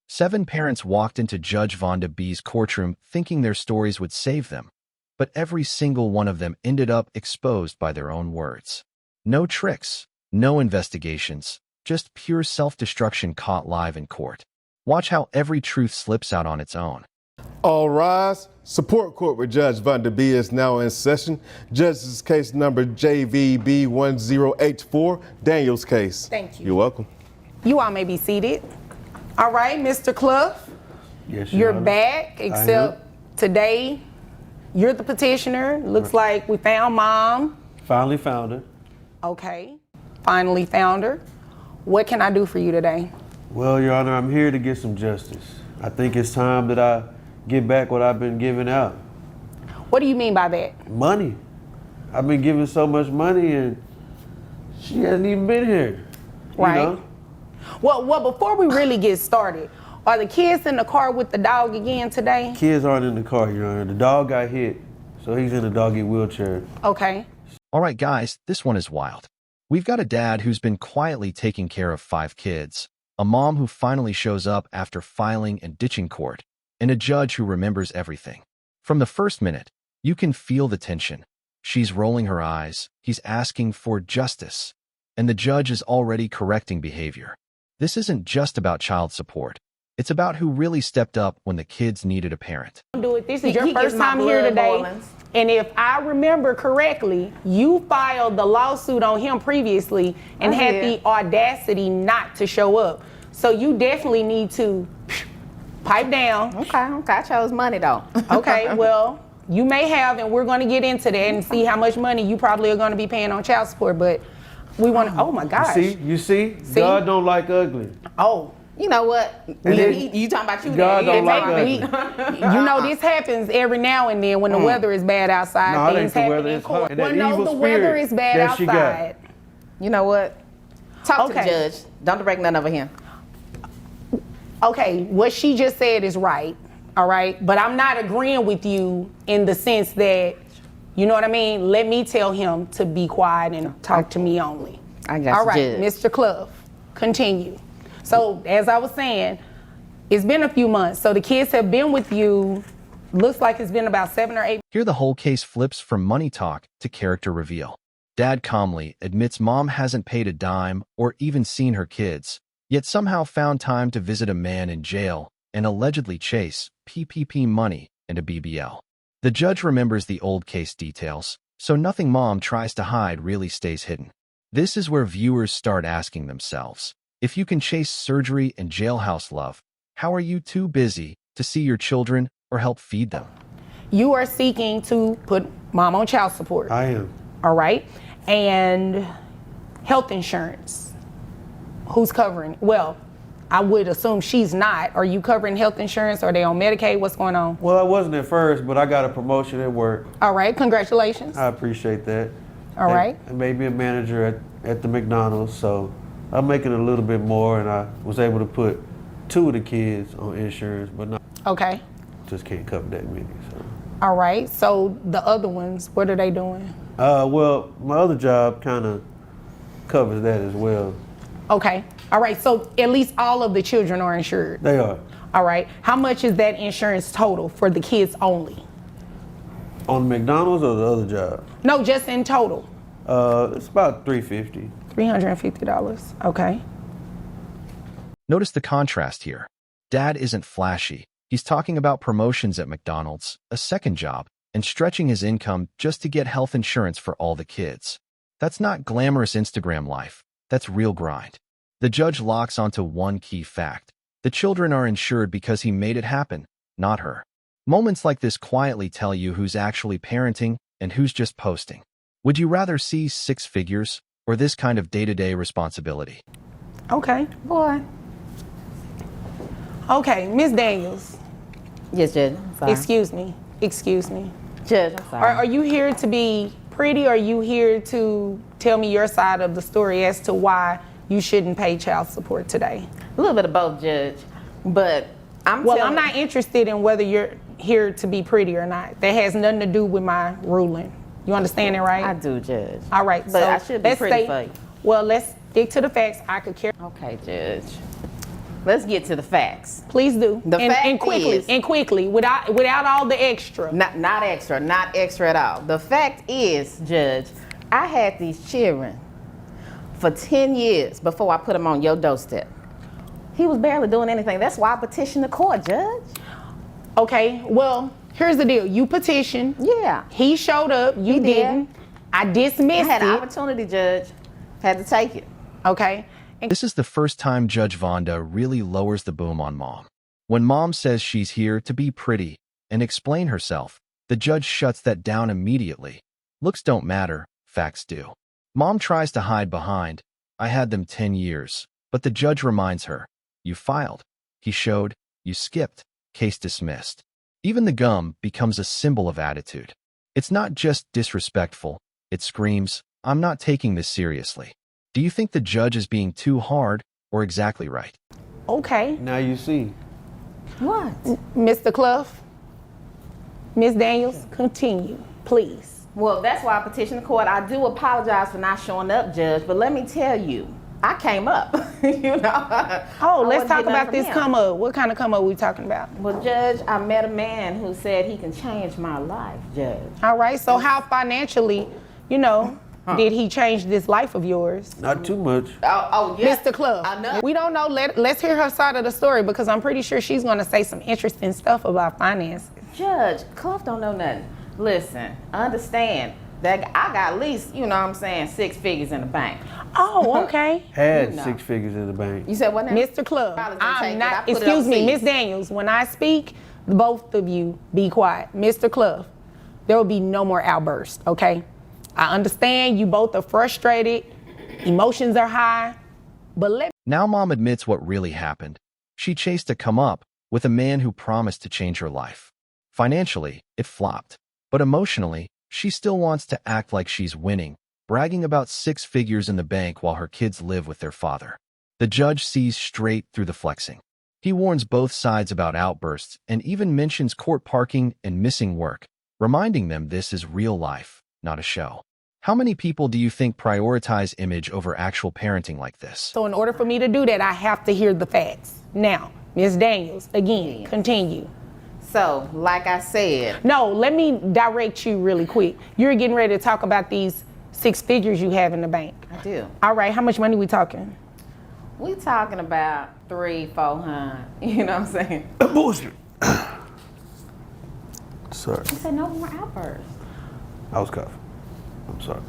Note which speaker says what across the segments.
Speaker 1: 7 parents walked into Judge Vonda B's courtroom thinking their stories would save them, but every single one of them ended up exposed by their own words. No tricks, no investigations, just pure self-destruction caught live in court. Watch how every truth slips out on its own.
Speaker 2: All rise. Support Court with Judge Vonda B is now in session. Judge's case number JVB 1084, Daniel's case.
Speaker 3: Thank you.
Speaker 2: You're welcome.
Speaker 3: You all may be seated. All right, Mr. Clough,
Speaker 4: Yes,
Speaker 3: you're
Speaker 4: Honor.
Speaker 3: back, except today you're the petitioner. Looks like we found Mom.
Speaker 4: Finally found her.
Speaker 3: Okay, finally found her. What can I do for you today?
Speaker 4: Well, Your Honor, I'm here to get some justice. I think it's time that I get back what I've been giving out.
Speaker 3: What do you mean by that?
Speaker 4: Money. I've been giving so much money and she hasn't even been here.
Speaker 3: Right.
Speaker 4: You know?
Speaker 3: Well, before we really get started, are the kids in the car with the dog again today?
Speaker 4: Kids aren't in the car, Your Honor. The dog got hit, so he's in a doggy wheelchair.
Speaker 3: Okay.
Speaker 1: All right, guys, this one is wild. We've got a dad who's been quietly taking care of 5 kids, a mom who finally shows up after filing and ditching court, and a judge who remembers everything. From the first minute, you can feel the tension. She's rolling her eyes, he's asking for justice, and the judge is already correcting behavior. This isn't just about child support. It's about who really stepped up when the kids needed a parent.
Speaker 3: This is your first time here today. And if I remember correctly, you filed the lawsuit on him previously and had the audacity not to show up. So you definitely need to pipe down.
Speaker 5: Okay, I chose money though.
Speaker 3: Okay, well, you may have, and we're going to get into that and see how much money you probably are going to be paying on child support, but we want to, oh my gosh.
Speaker 4: You see? God don't like ugly.
Speaker 3: Oh.
Speaker 5: You know what? You talking about you?
Speaker 4: God don't like ugly.
Speaker 3: You know, this happens every now and then when the weather is bad outside.
Speaker 4: No, it
Speaker 3: things
Speaker 4: ain't the
Speaker 3: happen
Speaker 4: weather,
Speaker 3: in
Speaker 4: it's
Speaker 3: court.
Speaker 4: her.
Speaker 3: Well,
Speaker 4: That
Speaker 3: no,
Speaker 4: evil
Speaker 3: the weather
Speaker 4: spirit
Speaker 3: is bad
Speaker 4: that she got.
Speaker 3: outside.
Speaker 5: You know what? Talk to the
Speaker 3: Okay.
Speaker 5: judge. Don't direct none over here.
Speaker 3: Okay, what she just said is right, all right? But I'm not agreeing with you in the sense that, you know what I mean? Let me tell him to be quiet and talk to me only.
Speaker 5: I got
Speaker 3: All right,
Speaker 5: you, Judge.
Speaker 3: Mr. Clough, continue. So, as I was saying, it's been a few months. So the kids have been with you, looks like it's been about 7 or 8.
Speaker 1: Here the whole case flips from money talk to character reveal. Dad calmly admits mom hasn't paid a dime or even seen her kids, yet somehow found time to visit a man in jail and allegedly chase PPP money and a BBL. The judge remembers the old case details, so nothing mom tries to hide really stays hidden. This is where viewers start asking themselves, if you can chase surgery and jailhouse love, how are you too busy to see your children or help feed them?
Speaker 3: You are seeking to put mom on child support.
Speaker 4: I am.
Speaker 3: All right. And health insurance. Who's covering? Well, I would assume she's not. Are you covering health insurance? Are they on Medicaid? What's going on?
Speaker 4: Well, I wasn't at first, but I got a promotion at work.
Speaker 3: All right. Congratulations.
Speaker 4: I appreciate that.
Speaker 3: All right.
Speaker 4: And maybe a manager at the McDonald's, so I'm making a little bit more, and I was able to put 2 of the kids on insurance, but not
Speaker 3: Okay.
Speaker 4: just can't cover that many. So.
Speaker 3: All right. So the other ones, what are they doing?
Speaker 4: Well, my other job kind of covers that as well.
Speaker 3: Okay. All right. So at least all of the children are insured.
Speaker 4: They are.
Speaker 3: All right. How much is that insurance total for the kids only?
Speaker 4: On McDonald's or the other job?
Speaker 3: No, just in total.
Speaker 4: It's about $350.
Speaker 3: $350. Okay.
Speaker 1: Notice the contrast here. Dad isn't flashy. He's talking about promotions at McDonald's, a second job, and stretching his income just to get health insurance for all the kids. That's not glamorous Instagram life. That's real grind. The judge locks onto one key fact. The children are insured because he made it happen, not her. Moments like this quietly tell you who's actually parenting and who's just posting. Would you rather see 6 figures or this kind of day-to-day responsibility?
Speaker 3: Okay.
Speaker 5: Boy.
Speaker 3: Okay, Miss Daniels.
Speaker 5: Yes, Judge. Sorry.
Speaker 3: Excuse me. Excuse me.
Speaker 5: Judge, I'm sorry.
Speaker 3: Are you here to be pretty, or are you here to tell me your side of the story as to why you shouldn't pay child support today?
Speaker 5: A little bit of both, Judge. But I'm
Speaker 3: not interested in whether you're here to be pretty or not. That has nothing to do with my ruling. You understand that, right?
Speaker 5: I do, Judge.
Speaker 3: All right.
Speaker 5: But
Speaker 3: so
Speaker 5: I should be
Speaker 3: let's
Speaker 5: pretty for you.
Speaker 3: Well, let's stick to the facts. I could care.
Speaker 5: Okay, Judge. Let's get to the facts.
Speaker 3: Please do. And quickly, without all the extra.
Speaker 5: Not extra at all. The fact is, Judge, I had these children for 10 years before I put them on your doorstep. He was barely doing anything. That's why I petitioned the court, Judge.
Speaker 3: Okay, well, here's the deal. You petitioned.
Speaker 5: Yeah.
Speaker 3: He showed up. You didn't. I dismissed it.
Speaker 5: I had an opportunity, Judge. Had to take it.
Speaker 3: Okay.
Speaker 1: This is the first time Judge Vonda really lowers the boom on Mom. When Mom says she's here to be pretty and explain herself, the judge shuts that down immediately. Looks don't matter, facts do. Mom tries to hide behind, I had them 10 years, but the judge reminds her, you filed, he showed, you skipped, case dismissed. Even the gum becomes a symbol of attitude. It's not just disrespectful, it screams, I'm not taking this seriously. Do you think the judge is being too hard or exactly right?
Speaker 3: Okay.
Speaker 4: Now you see.
Speaker 5: What?
Speaker 3: Mr. Clough, Ms. Daniels, continue, please.
Speaker 5: Well, that's why I petitioned the court. I do apologize for not showing up, Judge, but let me tell you, I came up, you know.
Speaker 3: Oh, let's talk about this come up. What kind of come up are we talking about?
Speaker 5: Well, Judge, I met a man who said he can change my life, Judge.
Speaker 3: All right, so how financially, did he change this life of yours?
Speaker 4: Not too much.
Speaker 5: Oh yes.
Speaker 3: Mr. Clough, we don't know. Let's hear her side of the story because I'm pretty sure she's going to say some interesting stuff about finances.
Speaker 5: Judge, Clough don't know nothing. Listen, understand that I got at least, 6 figures in the bank.
Speaker 3: Oh, okay.
Speaker 4: Had 6 figures in the bank.
Speaker 5: You said what now?
Speaker 3: Mr. Clough, I'm not, excuse me, Ms. Daniels, when I speak, both of you be quiet. Mr. Clough, there will be no more outbursts, okay? I understand you both are frustrated, emotions are high, but
Speaker 1: Now Mom admits what really happened. She chased a come up with a man who promised to change her life. Financially, it flopped, but emotionally, she still wants to act like she's winning, bragging about 6 figures in the bank while her kids live with their father. The judge sees straight through the flexing. He warns both sides about outbursts and even mentions court parking and missing work, reminding them this is real life, not a show. How many people do you think prioritize image over actual parenting like this?
Speaker 3: So in order for me to do that, I have to hear the facts. Now, Ms. Daniels, again, continue.
Speaker 5: So, like I said.
Speaker 3: No, let me direct you really quick. You're getting ready to talk about these 6 figures you have in the bank.
Speaker 5: I do.
Speaker 3: All right, how much money we talking?
Speaker 5: We talking about 300-400. You know what I'm saying?
Speaker 4: Bullshit. Sorry.
Speaker 5: You said no more outbursts.
Speaker 4: I was coughing. I'm sorry.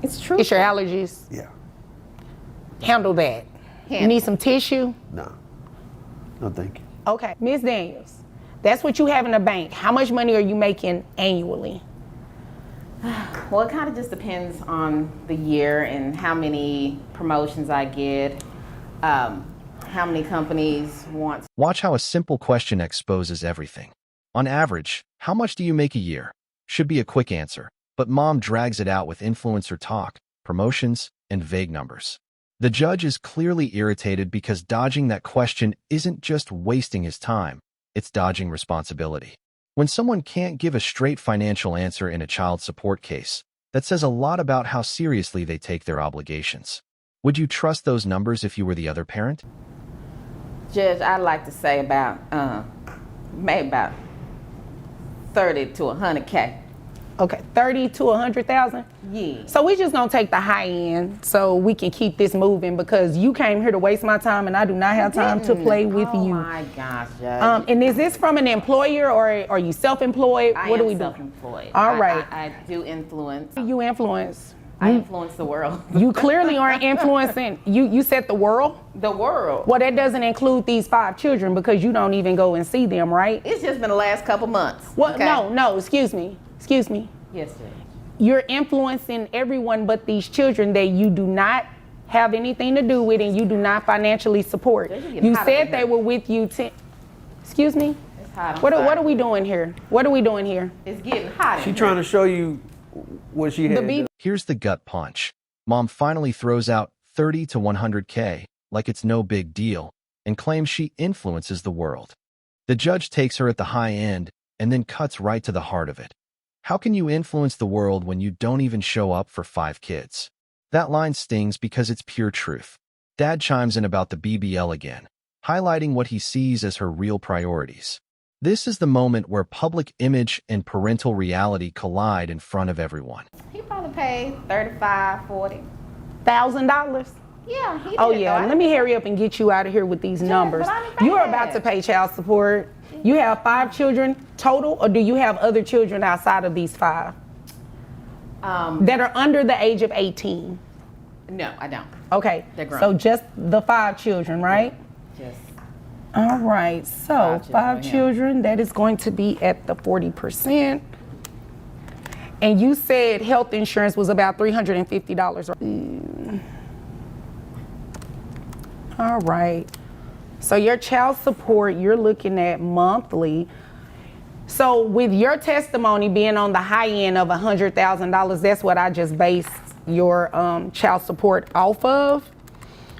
Speaker 5: It's true.
Speaker 3: It's your allergies.
Speaker 4: Yeah.
Speaker 3: Handle that. You need some tissue?
Speaker 4: No. No, thank you.
Speaker 3: Okay, Ms. Daniels, that's what you have in the bank. How much money are you making annually?
Speaker 5: Well, it kind of just depends on the year and how many promotions I get, how many companies want.
Speaker 1: Watch how a simple question exposes everything. On average, how much do you make a year? Should be a quick answer, but Mom drags it out with influencer talk, promotions, and vague numbers. The judge is clearly irritated because dodging that question isn't just wasting his time, it's dodging responsibility. When someone can't give a straight financial answer in a child support case, that says a lot about how seriously they take their obligations. Would you trust those numbers if you were the other parent?
Speaker 5: Judge, I'd like to say about, maybe about 30 to 100K.
Speaker 3: Okay, 30 to 100,000?
Speaker 5: Yeah.
Speaker 3: So we just gonna take the high end so we can keep this moving because you came here to waste my time and I do not have time to play with you.
Speaker 5: Oh my gosh, Judge.
Speaker 3: And is this from an employer or are you self-employed?
Speaker 5: I
Speaker 3: what
Speaker 5: am
Speaker 3: are we doing?
Speaker 5: self-employed.
Speaker 3: All right.
Speaker 5: I do influence.
Speaker 3: You influence.
Speaker 5: I influence the world.
Speaker 3: You clearly aren't influencing. You said the world?
Speaker 5: The world.
Speaker 3: Well, that doesn't include these 5 children because you don't even go and see them, right?
Speaker 5: It's just been the last couple months.
Speaker 3: Well,
Speaker 5: okay?
Speaker 3: no, excuse me.
Speaker 5: Yes, Judge.
Speaker 3: You're influencing everyone but these children that you do not have anything to do with and you do not financially support. You said they were with you. Excuse me?
Speaker 5: It's hot.
Speaker 3: What are we doing here? What are we doing here?
Speaker 5: It's getting hot.
Speaker 4: She trying to show you what she had.
Speaker 1: Here's the gut punch. Mom finally throws out 30 to 100K like it's no big deal and claims she influences the world. The judge takes her at the high end and then cuts right to the heart of it. How can you influence the world when you don't even show up for 5 kids? That line stings because it's pure truth. Dad chimes in about the BBL again. highlighting what he sees as her real priorities. This is the moment where public image and parental reality collide in front of everyone.
Speaker 5: He probably paid $35,
Speaker 3: $1,000?
Speaker 5: Yeah, he did.
Speaker 3: Oh yeah, let me hurry up and get you out of here with these numbers. You're about to pay child support. You have 5 children total, or do you have other children outside of these 5 that are under the age of 18?
Speaker 5: No, I don't.
Speaker 3: Okay,
Speaker 5: They're grown.
Speaker 3: so just the 5 children, right?
Speaker 5: Yes.
Speaker 3: All right, so 5 children, that is going to be at the 40%. And you said health insurance was about $350. All right, so your child support, you're looking at monthly. So with your testimony being on the high end of $100,000, that's what I just based your child support off of.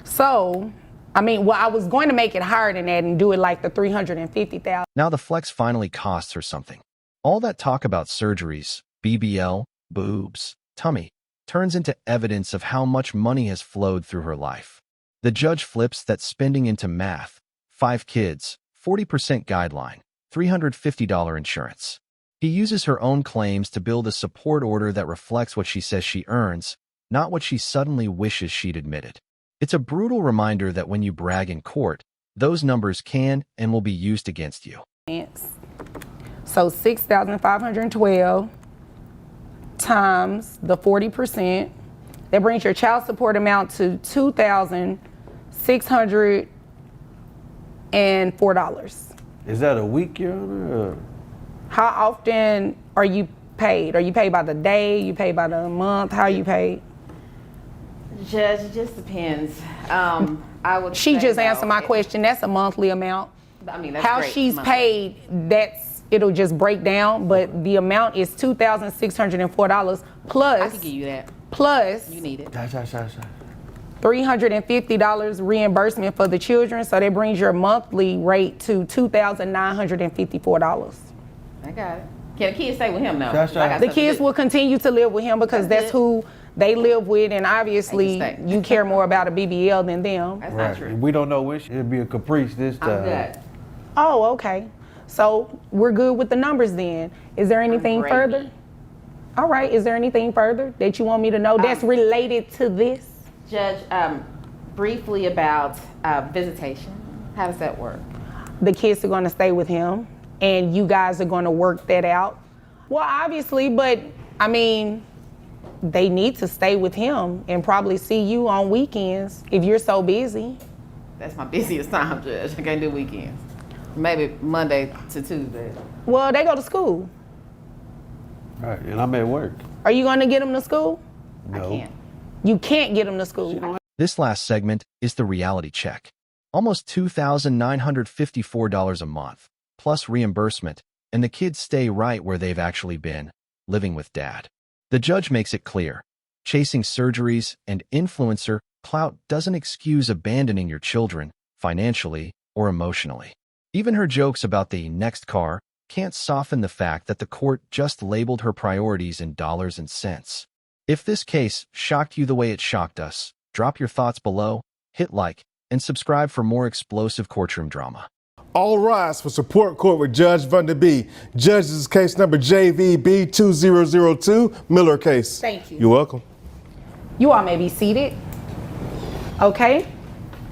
Speaker 3: So, I mean, well, I was going to make it higher than that and do it like the $350,000.
Speaker 1: Now the flex finally costs her something. All that talk about surgeries, BBL, boobs, tummy, turns into evidence of how much money has flowed through her life. The judge flips that spending into math: 5 kids, 40% guideline, $350 insurance. He uses her own claims to build a support order that reflects what she says she earns, not what she suddenly wishes she'd admitted. It's a brutal reminder that when you brag in court, those numbers can and will be used against you.
Speaker 3: So 6,512 times the 40%, that brings your child support amount to $2,604.
Speaker 4: Is that a week, Your Honor? Or?
Speaker 3: How often are you paid? Are you paid by the day? You paid by the month? How are you paid?
Speaker 5: Judge, it just depends. I would.
Speaker 3: She just answered my question. That's a monthly amount.
Speaker 5: I mean, that's
Speaker 3: how
Speaker 5: great.
Speaker 3: she's
Speaker 5: Monthly.
Speaker 3: paid, it'll just break down, but the amount is $2,604 plus.
Speaker 5: I can give you that.
Speaker 3: Plus.
Speaker 5: You need it.
Speaker 3: $350 reimbursement for the children, so that brings your monthly rate to $2,954.
Speaker 5: I got it. Can the kids stay with him now?
Speaker 3: The kids will continue to live with him because that's who they live with, and obviously you care more about a BBL than them.
Speaker 5: That's not true.
Speaker 4: We don't know which. It'll be a caprice this time.
Speaker 5: I'm good.
Speaker 3: Oh, okay. So we're good with the numbers then. Is there anything further? All right, is there anything further that you want me to know that's related to this?
Speaker 5: Judge, briefly about visitation. How does that work?
Speaker 3: The kids are going to stay with him, and you guys are going to work that out. Well, obviously, but I mean, they need to stay with him and probably see you on weekends if you're so busy.
Speaker 5: That's my busiest time, Judge. I can't do weekends. Maybe Monday to Tuesday.
Speaker 3: Well, they go to school.
Speaker 4: Right, and I'm at work.
Speaker 3: Are you going to get them to school?
Speaker 4: No.
Speaker 5: I can't.
Speaker 3: You can't get them to school.
Speaker 1: This last segment is the reality check. Almost $2,954 a month, plus reimbursement, and the kids stay right where they've actually been, living with dad. The judge makes it clear, chasing surgeries and influencer clout doesn't excuse abandoning your children, financially or emotionally. Even her jokes about the next car can't soften the fact that the court just labeled her priorities in dollars and cents. If this case shocked you the way it shocked us, drop your thoughts below, hit like, and subscribe for more explosive courtroom drama.
Speaker 2: All rise for support court with Judge Vonda B. Judge, this is case number JVB 2002, Miller case.
Speaker 3: Thank you.
Speaker 2: You're welcome.
Speaker 3: You all may be seated. Okay.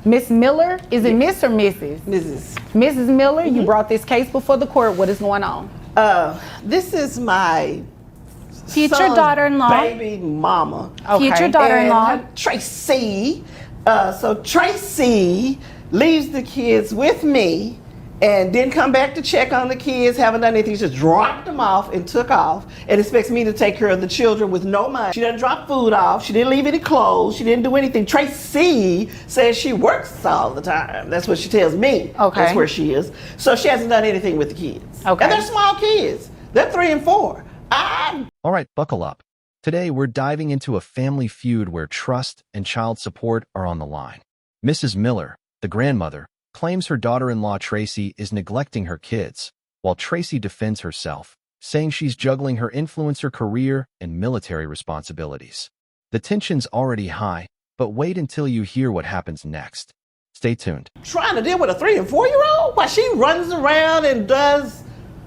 Speaker 3: Miss Miller, is it Miss or Mrs.?
Speaker 6: Mrs.
Speaker 3: Mrs. Miller, you brought this case before the court. What is going on?
Speaker 6: This is my
Speaker 7: future
Speaker 6: son's
Speaker 7: daughter-in-law.
Speaker 6: baby mama.
Speaker 3: Okay.
Speaker 7: Future daughter-in-law.
Speaker 6: And Tracy. So Tracy leaves the kids with me and didn't come back to check on the kids, haven't done anything, just dropped them off and took off and expects me to take care of the children with no money. She doesn't drop food off, she didn't leave any clothes, she didn't do anything. Tracy says she works all the time. That's what she tells me.
Speaker 3: Okay.
Speaker 6: That's where she is. So she hasn't done anything with the kids.
Speaker 3: Okay.
Speaker 6: And they're small kids. They're 3 and 4.
Speaker 1: All right, buckle up. Today, we're diving into a family feud where trust and child support are on the line. Mrs. Miller, the grandmother, claims her daughter-in-law Tracy is neglecting her kids, while Tracy defends herself, saying she's juggling her influencer career and military responsibilities. The tension's already high, but wait until you hear what happens next. Stay tuned.
Speaker 6: Trying to deal with a 3 and 4-year-old while she runs around and does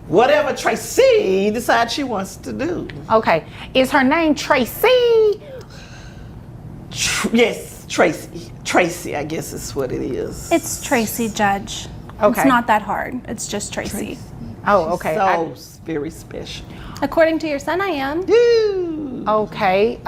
Speaker 6: whatever Tracy decides she wants to do.
Speaker 3: Okay. Is her name Tracy?
Speaker 6: Yes, Tracy. Tracy, I guess is what it is.
Speaker 7: It's Tracy, Judge.
Speaker 3: Okay.
Speaker 7: It's not that hard. It's just Tracy.
Speaker 3: Oh, okay.
Speaker 6: So very special.
Speaker 7: According to your son, I am.
Speaker 3: Okay.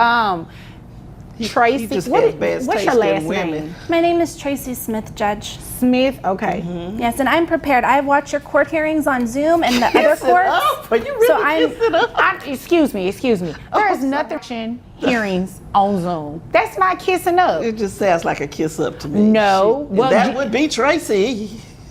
Speaker 3: Tracy.
Speaker 6: He just
Speaker 3: What
Speaker 6: has
Speaker 3: is-
Speaker 6: bad
Speaker 3: what's
Speaker 6: taste
Speaker 3: your
Speaker 6: in
Speaker 3: last
Speaker 6: women.
Speaker 3: name?
Speaker 7: My name is Tracy Smith, Judge.
Speaker 3: Smith. Okay.
Speaker 7: Yes, and I'm prepared. I've watched your court hearings on Zoom and the other
Speaker 6: Kiss it
Speaker 7: courts.
Speaker 6: up. Are you really
Speaker 7: So I'm-
Speaker 6: kiss it up?
Speaker 3: Excuse me. There is nothing hearings on Zoom. That's not kissing up.
Speaker 6: It just sounds like a kiss up to me.
Speaker 3: No. Well,
Speaker 6: that would be Tracy.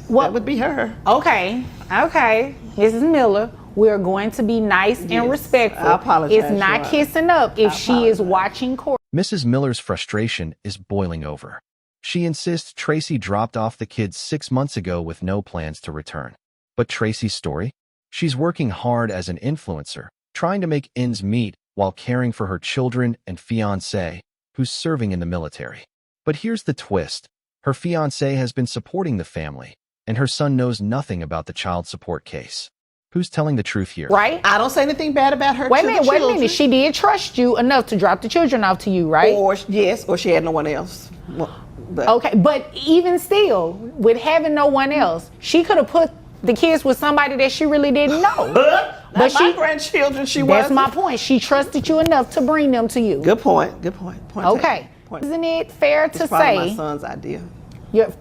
Speaker 3: What-
Speaker 6: That would be her.
Speaker 3: Okay. Mrs. Miller, we're going to be nice and
Speaker 6: Yes,
Speaker 3: respectful.
Speaker 6: I apologize,
Speaker 3: It's not
Speaker 6: Your Honor.
Speaker 3: kissing up if she is watching court.
Speaker 1: Mrs. Miller's frustration is boiling over. She insists Tracy dropped off the kids 6 months ago with no plans to return. But Tracy's story? She's working hard as an influencer, trying to make ends meet while caring for her children and fiancé, who's serving in the military. But here's the twist. Her fiancé has been supporting the family, and her son knows nothing about the child support case. Who's telling the truth here?
Speaker 3: Right?
Speaker 6: I don't say anything bad about her.
Speaker 3: Wait a
Speaker 6: to the
Speaker 3: minute.
Speaker 6: children.
Speaker 3: She did trust you enough to drop the children off to you, right?
Speaker 6: Or she had no one else. Well, but
Speaker 3: Okay, but even still, with having no one else, she could have put the kids with somebody that she really didn't know.
Speaker 6: Not
Speaker 3: But
Speaker 6: my grandchildren. She was.
Speaker 3: That's my point. She trusted you enough to bring them to you.
Speaker 6: Good point. Good point. Point
Speaker 3: Okay.
Speaker 6: taken. Point.
Speaker 3: Isn't it fair
Speaker 6: It's
Speaker 3: to
Speaker 6: probably my
Speaker 3: say
Speaker 6: son's idea.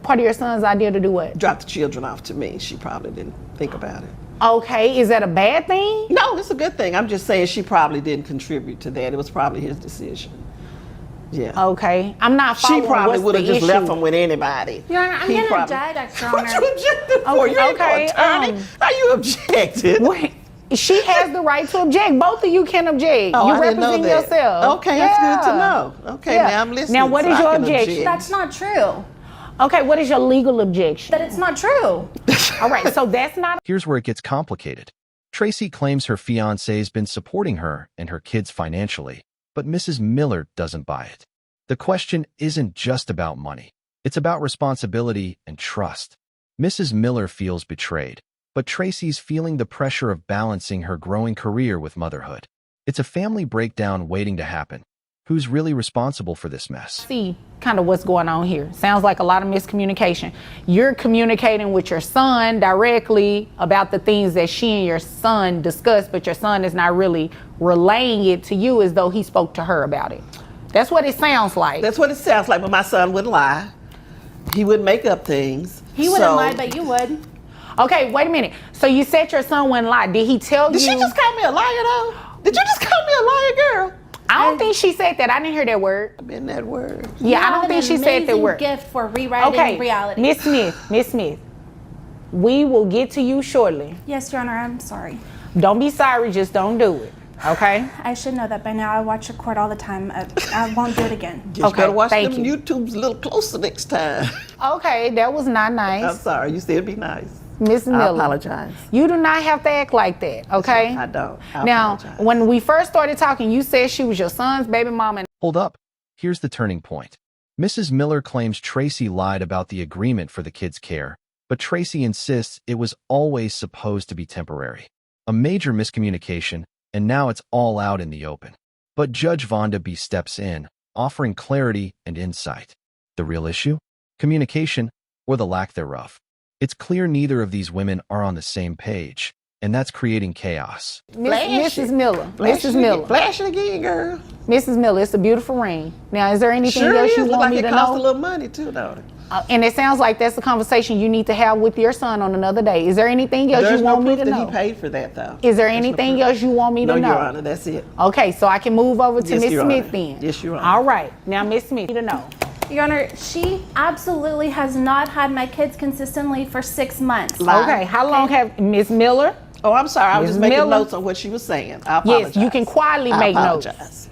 Speaker 3: part of your son's idea to do what?
Speaker 6: Drop the children off to me. She probably didn't think about it.
Speaker 3: Okay, is that a bad thing?
Speaker 6: No, it's a good thing. I'm just saying she probably didn't contribute to that. It was probably his decision. Yeah.
Speaker 3: Okay, I'm not
Speaker 6: She
Speaker 3: following
Speaker 6: probably
Speaker 3: what's
Speaker 6: would have
Speaker 3: the
Speaker 6: just
Speaker 3: issue.
Speaker 6: left him with anybody.
Speaker 7: Your Honor, I'm
Speaker 6: He
Speaker 7: going to
Speaker 6: probably-
Speaker 7: object, Your
Speaker 6: What
Speaker 7: Honor.
Speaker 6: you objected for? You ain't
Speaker 3: Okay,
Speaker 6: no attorney. How you objected?
Speaker 3: Wait, she has the right to object. Both of you can object.
Speaker 6: Oh,
Speaker 3: you
Speaker 6: I didn't know
Speaker 3: represent
Speaker 6: that.
Speaker 3: yourself.
Speaker 6: Okay, that's good to know. Okay, now I'm listening.
Speaker 3: Now, what
Speaker 6: so
Speaker 3: is
Speaker 6: I
Speaker 3: your
Speaker 6: can
Speaker 3: objection?
Speaker 6: object.
Speaker 7: That's not true.
Speaker 3: Okay, what is your legal objection?
Speaker 7: That it's not true.
Speaker 3: All right, so that's not.
Speaker 1: Here's where it gets complicated. Tracy claims her fiancé's been supporting her and her kids financially, but Mrs. Miller doesn't buy it. The question isn't just about money. It's about responsibility and trust. Mrs. Miller feels betrayed, but Tracy's feeling the pressure of balancing her growing career with motherhood. It's a family breakdown waiting to happen. Who's really responsible for this mess?
Speaker 3: See kind of what's going on here. Sounds like a lot of miscommunication. You're communicating with your son directly about the things that she and your son discussed, but your son is not really relaying it to you as though he spoke to her about it. That's what it sounds like.
Speaker 6: That's what it sounds like, but my son wouldn't lie. He wouldn't make up things.
Speaker 7: He wouldn't lie, but you would.
Speaker 3: Okay, wait a minute. So you said your son wouldn't lie. Did he tell
Speaker 6: Did
Speaker 3: you?
Speaker 6: she just call me a liar, though? Did you just call me a liar, girl?
Speaker 3: I don't think she said that. I didn't hear that word.
Speaker 6: In that word.
Speaker 3: Yeah, I
Speaker 7: You
Speaker 3: don't
Speaker 7: have
Speaker 3: think
Speaker 7: an
Speaker 3: she said that
Speaker 7: amazing
Speaker 3: word.
Speaker 7: gift for rewriting
Speaker 3: Okay,
Speaker 7: reality.
Speaker 3: Miss Smith, we will get to you shortly.
Speaker 7: Yes, Your Honor, I'm sorry.
Speaker 3: Don't be sorry, just don't do it. Okay?
Speaker 7: I should know that by now. I watch your court all the time. I won't do it again.
Speaker 6: You
Speaker 3: Okay,
Speaker 6: better watch
Speaker 3: thank
Speaker 6: them
Speaker 3: you.
Speaker 6: YouTubes a little closer next time.
Speaker 3: Okay, that was not
Speaker 6: I'm
Speaker 3: nice.
Speaker 6: sorry. You said it'd be nice.
Speaker 3: Miss
Speaker 6: I
Speaker 3: Miller.
Speaker 6: apologize.
Speaker 3: You do not have to act like that, okay?
Speaker 6: I don't. I
Speaker 3: Now,
Speaker 6: apologize.
Speaker 3: when we first started talking, you said she was your son's baby mama. And
Speaker 1: Hold up. Here's the turning point. Mrs. Miller claims Tracy lied about the agreement for the kids' care, but Tracy insists it was always supposed to be temporary. A major miscommunication, and now it's all out in the open. But Judge Vonda B steps in, offering clarity and insight. The real issue? Communication, or the lack thereof. It's clear neither of these women are on the same page, and that's creating chaos.
Speaker 3: Mrs. Miller,
Speaker 6: Flash
Speaker 3: Mrs.
Speaker 6: it
Speaker 3: Miller,
Speaker 6: again. Flash it again, girl.
Speaker 3: Mrs. Miller, it's a beautiful ring. Now, is there anything
Speaker 6: Sure
Speaker 3: else
Speaker 6: is.
Speaker 3: you
Speaker 6: Look
Speaker 3: want
Speaker 6: like
Speaker 3: me
Speaker 6: it
Speaker 3: to
Speaker 6: costs a
Speaker 3: know?
Speaker 6: little money too, don't it?
Speaker 3: And it sounds like that's a conversation you need to have with your son on another day. Is there anything else
Speaker 6: There's
Speaker 3: you
Speaker 6: no
Speaker 3: want me
Speaker 6: proof
Speaker 3: to
Speaker 6: that
Speaker 3: know?
Speaker 6: he paid for that, though.
Speaker 3: Is there
Speaker 6: There's no
Speaker 3: anything
Speaker 6: proof.
Speaker 3: else you want me
Speaker 6: No,
Speaker 3: to know?
Speaker 6: Your Honor, that's it.
Speaker 3: Okay, so I can move over to
Speaker 6: Yes,
Speaker 3: Miss
Speaker 6: Your
Speaker 3: Smith
Speaker 6: Honor.
Speaker 3: then.
Speaker 6: Yes, Your Honor.
Speaker 3: All right, now Miss Smith, you need to know.
Speaker 7: Your Honor, she absolutely has not had my kids consistently for 6 months.
Speaker 6: Lie.
Speaker 3: Okay, how long have Miss Miller?
Speaker 6: Oh, I'm sorry. I was
Speaker 3: Ms.
Speaker 6: just making
Speaker 3: Miller?
Speaker 6: notes on what she was saying. I apologize.
Speaker 3: Yes, you can quietly
Speaker 6: I
Speaker 3: make notes.
Speaker 6: apologize.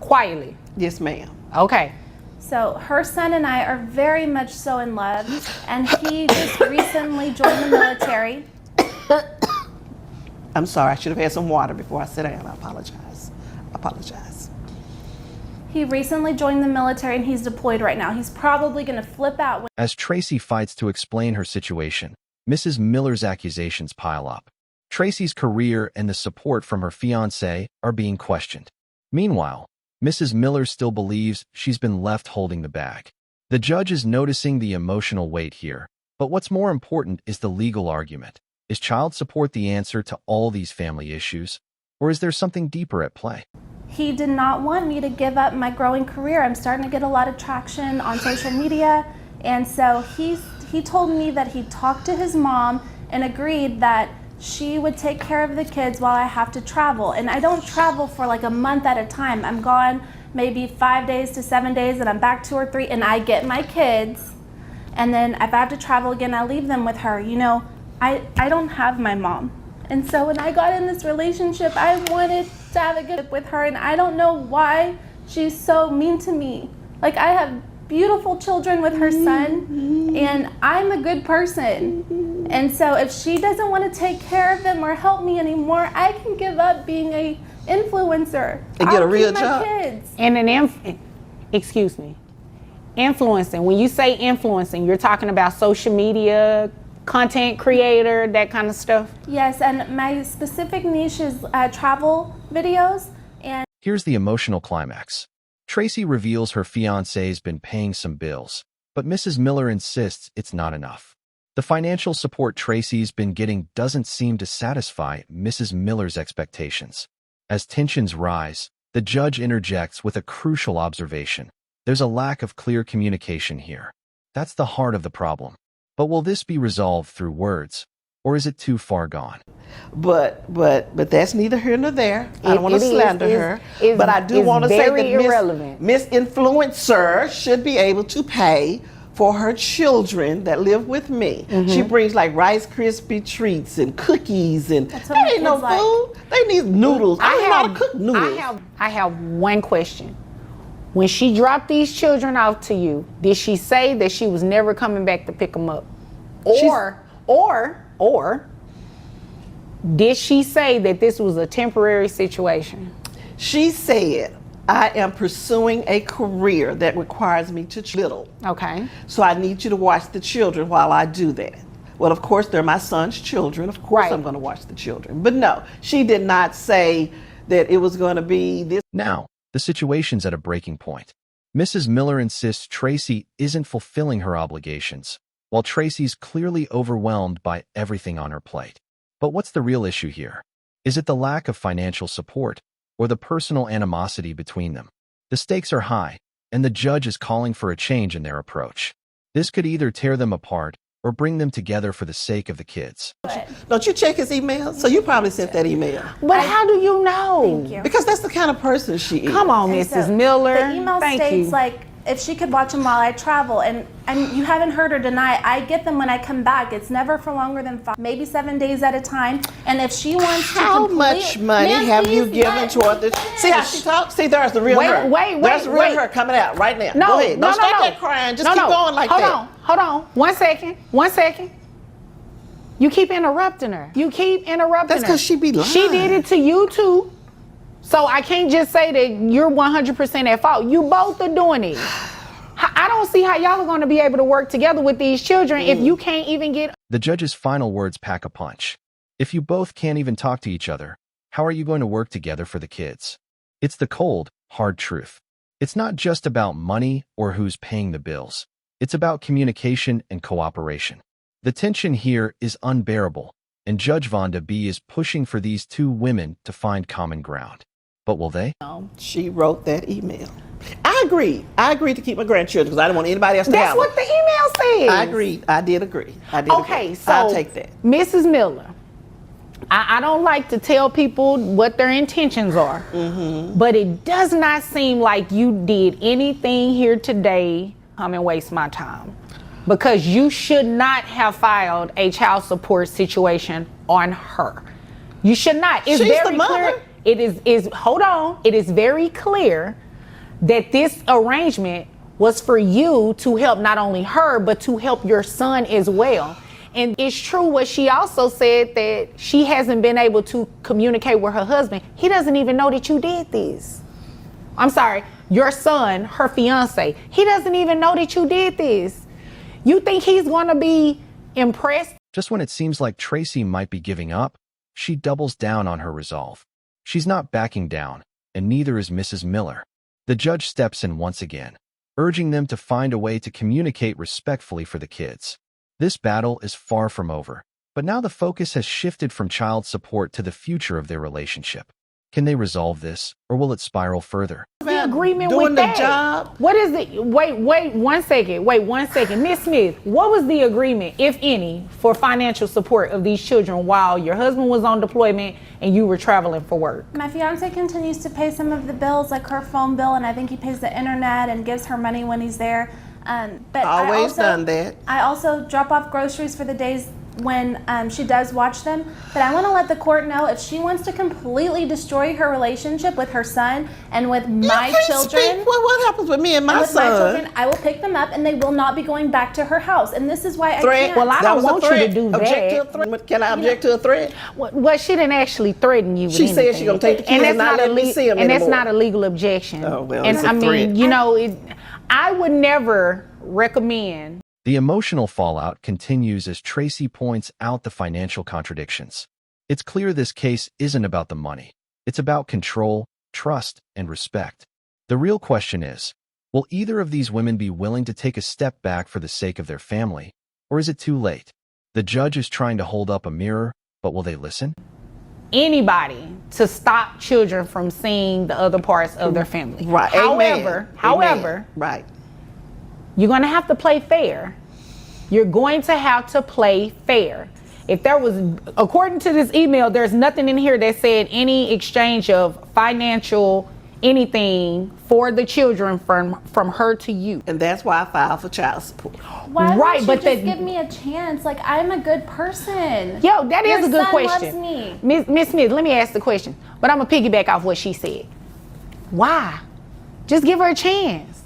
Speaker 3: Quietly.
Speaker 6: Yes, ma'am.
Speaker 3: Okay.
Speaker 7: So her son and I are very much so in love, and he just recently joined the military.
Speaker 6: I'm sorry. I should have had some water before I sit down. I apologize. I apologize.
Speaker 7: He recently joined the military and he's deployed right now. He's probably going to flip out.
Speaker 1: As Tracy fights to explain her situation, Mrs. Miller's accusations pile up. Tracy's career and the support from her fiancé are being questioned. Meanwhile, Mrs. Miller still believes she's been left holding the bag. The judge is noticing the emotional weight here, but what's more important is the legal argument. Is child support the answer to all these family issues, or is there something deeper at play?
Speaker 7: He did not want me to give up my growing career. I'm starting to get a lot of traction on social media, and so he told me that he talked to his mom and agreed that she would take care of the kids while I have to travel. And I don't travel for like a month at a time. I'm gone maybe 5 days to 7 days, and I'm back 2 or 3, and I get my kids. And then if I have to travel again, I leave them with her. You know, I don't have my mom. And so when I got in this relationship, I wanted to have a good with her, and I don't know why she's so mean to me. Like, I have beautiful children with her son, and I'm a good person. And so if she doesn't want to take care of them or help me anymore, I can give up being a influencer
Speaker 6: and get a real
Speaker 7: my
Speaker 6: job.
Speaker 7: Kids.
Speaker 3: And excuse me, influencing. When you say influencing, you're talking about social media, content creator, that kind of stuff?
Speaker 7: Yes, and my specific niche is travel videos. And
Speaker 1: here's the emotional climax. Tracy reveals her fiancé's been paying some bills, but Mrs. Miller insists it's not enough. The financial support Tracy's been getting doesn't seem to satisfy Mrs. Miller's expectations. As tensions rise, the judge interjects with a crucial observation. There's a lack of clear communication here. That's the heart of the problem. But will this be resolved through words, or is it too far gone?
Speaker 6: But that's neither here nor there. I don't want to slander her, but I do want to say that Miss Influencer should be able to pay for her children that live with me. She brings like Rice Krispie treats and cookies, and that ain't no food. They need noodles. I don't know how to cook noodles.
Speaker 3: I have one question. When she dropped these children off to you, did she say that she was never coming back to pick them up? Or did she say that this was a temporary situation?
Speaker 6: She said, I am pursuing a career that requires me to little.
Speaker 3: Okay.
Speaker 6: So I need you to watch the children while I do that. Well, of course, they're my son's children. Of course, I'm going to watch the children. But no, she did not say that it was going to be this.
Speaker 1: Now, the situation's at a breaking point. Mrs. Miller insists Tracy isn't fulfilling her obligations, while Tracy's clearly overwhelmed by everything on her plate. But what's the real issue here? Is it the lack of financial support, or the personal animosity between them? The stakes are high, and the judge is calling for a change in their approach. This could either tear them apart or bring them together for the sake of the kids.
Speaker 6: Don't you check his email? So you probably sent that email.
Speaker 3: But how do you know?
Speaker 7: Thank you.
Speaker 6: Because that's the kind of person she is.
Speaker 3: Come on, Mrs. Miller.
Speaker 7: The email states like, if she could watch them while I travel, and you haven't heard her deny, I get them when I come back. It's never for longer than 5, maybe 7 days at a time. And if she wants
Speaker 6: how much money have you given toward this? See how she talks? See, there's the real her. There's the real her coming out right now.
Speaker 3: No,
Speaker 6: go ahead. Don't stop that crying. Just keep going like that.
Speaker 3: Hold on. 1 second. You keep interrupting her.
Speaker 6: That's because she be lying.
Speaker 3: She did it to you too. So I can't just say that you're 100% at fault. You both are doing it. I don't see how y'all are going to be able to work together with these children if you can't even get...
Speaker 1: The judge's final words pack a punch. If you both can't even talk to each other, how are you going to work together for the kids? It's the cold, hard truth. It's not just about money or who's paying the bills. It's about communication and cooperation. The tension here is unbearable, and Judge Vonda B is pushing for these two women to find common ground. But will they?
Speaker 6: She wrote that email. I agreed. I agreed to keep my grandchildren because I didn't want anybody else to have them.
Speaker 3: That's what the email says.
Speaker 6: I agreed. I did agree.
Speaker 3: Okay, so
Speaker 6: I'll take that.
Speaker 3: Mrs. Miller, I don't like to tell people what their intentions are, but it does not seem like you did anything here today come and waste my time, because you should not have filed a child support situation on her. You should not. It's
Speaker 6: She's
Speaker 3: very
Speaker 6: the mother.
Speaker 3: clear. It is very clear that this arrangement was for you to help not only her, but to help your son as well. And it's true what she also said, that she hasn't been able to communicate with her husband. He doesn't even know that you did this. I'm sorry, your son, her fiance. He doesn't even know that you did this. You think he's going to be impressed?
Speaker 1: Just when it seems like Tracy might be giving up, she doubles down on her resolve. She's not backing down, and neither is Mrs. Miller. The judge steps in once again, urging them to find a way to communicate respectfully for the kids. This battle is far from over, but now the focus has shifted from child support to the future of their relationship. Can they resolve this, or will it spiral further?
Speaker 3: The agreement
Speaker 6: doing
Speaker 3: with
Speaker 6: the
Speaker 3: that.
Speaker 6: job.
Speaker 3: What is it? Wait 1 second. Wait 1 second. Miss Smith, what was the agreement, if any, for financial support of these children while your husband was on deployment and you were traveling for work?
Speaker 7: My fiance continues to pay some of the bills, like her phone bill, and I think he pays the internet and gives her money when he's there. But
Speaker 6: Always done that.
Speaker 7: I also drop off groceries for the days when she does watch them. But I want to let the court know, if she wants to completely destroy her relationship with her son and with my children.
Speaker 6: What happens with me and my son?
Speaker 7: Children, I will pick them up and they will not be going back to her house. And this is why I can't.
Speaker 3: Well, I don't want you to do that.
Speaker 6: Object to a threat. Can I object to a threat?
Speaker 3: Well, she didn't actually threaten you with
Speaker 6: She
Speaker 3: anything.
Speaker 6: said she's going to take the kids and not let me see them
Speaker 3: And
Speaker 6: anymore.
Speaker 3: that's not a legal objection.
Speaker 6: Oh, well,
Speaker 3: and
Speaker 6: it's a
Speaker 3: I mean,
Speaker 6: threat.
Speaker 3: you know, I would never recommend.
Speaker 1: The emotional fallout continues as Tracy points out the financial contradictions. It's clear this case isn't about the money. It's about control, trust, and respect. The real question is, will either of these women be willing to take a step back for the sake of their family, or is it too late? The judge is trying to hold up a mirror, but will they listen?
Speaker 3: Anybody to stop children from seeing the other parts of their family.
Speaker 6: Right.
Speaker 3: However,
Speaker 6: right.
Speaker 3: You're going to have to play fair. You're going to have to play fair. If there was, according to this email, there's nothing in here that said any exchange of financial anything for the children from her to you.
Speaker 6: And that's why I filed for child support.
Speaker 7: Why
Speaker 3: Right,
Speaker 7: won't
Speaker 3: but
Speaker 7: you just give me a chance? Like, I'm a good person.
Speaker 3: Yo, that is
Speaker 7: Your
Speaker 3: a good
Speaker 7: son
Speaker 3: question.
Speaker 7: loves me.
Speaker 3: Miss Smith, let me ask the question, but I'm going to piggyback off what she said. Why? Just give her a chance.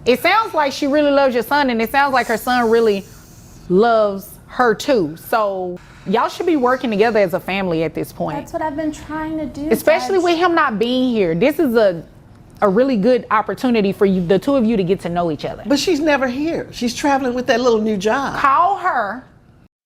Speaker 3: It sounds like she really loves your son, and it sounds like her son really loves her too. So y'all should be working together as a family at this point.
Speaker 7: That's what I've been trying to do.
Speaker 3: Especially
Speaker 7: Judge.
Speaker 3: with him not being here. This is a really good opportunity for you, the two of you, to get to know each other.
Speaker 6: But she's never here. She's traveling with that little new job.
Speaker 3: Call her.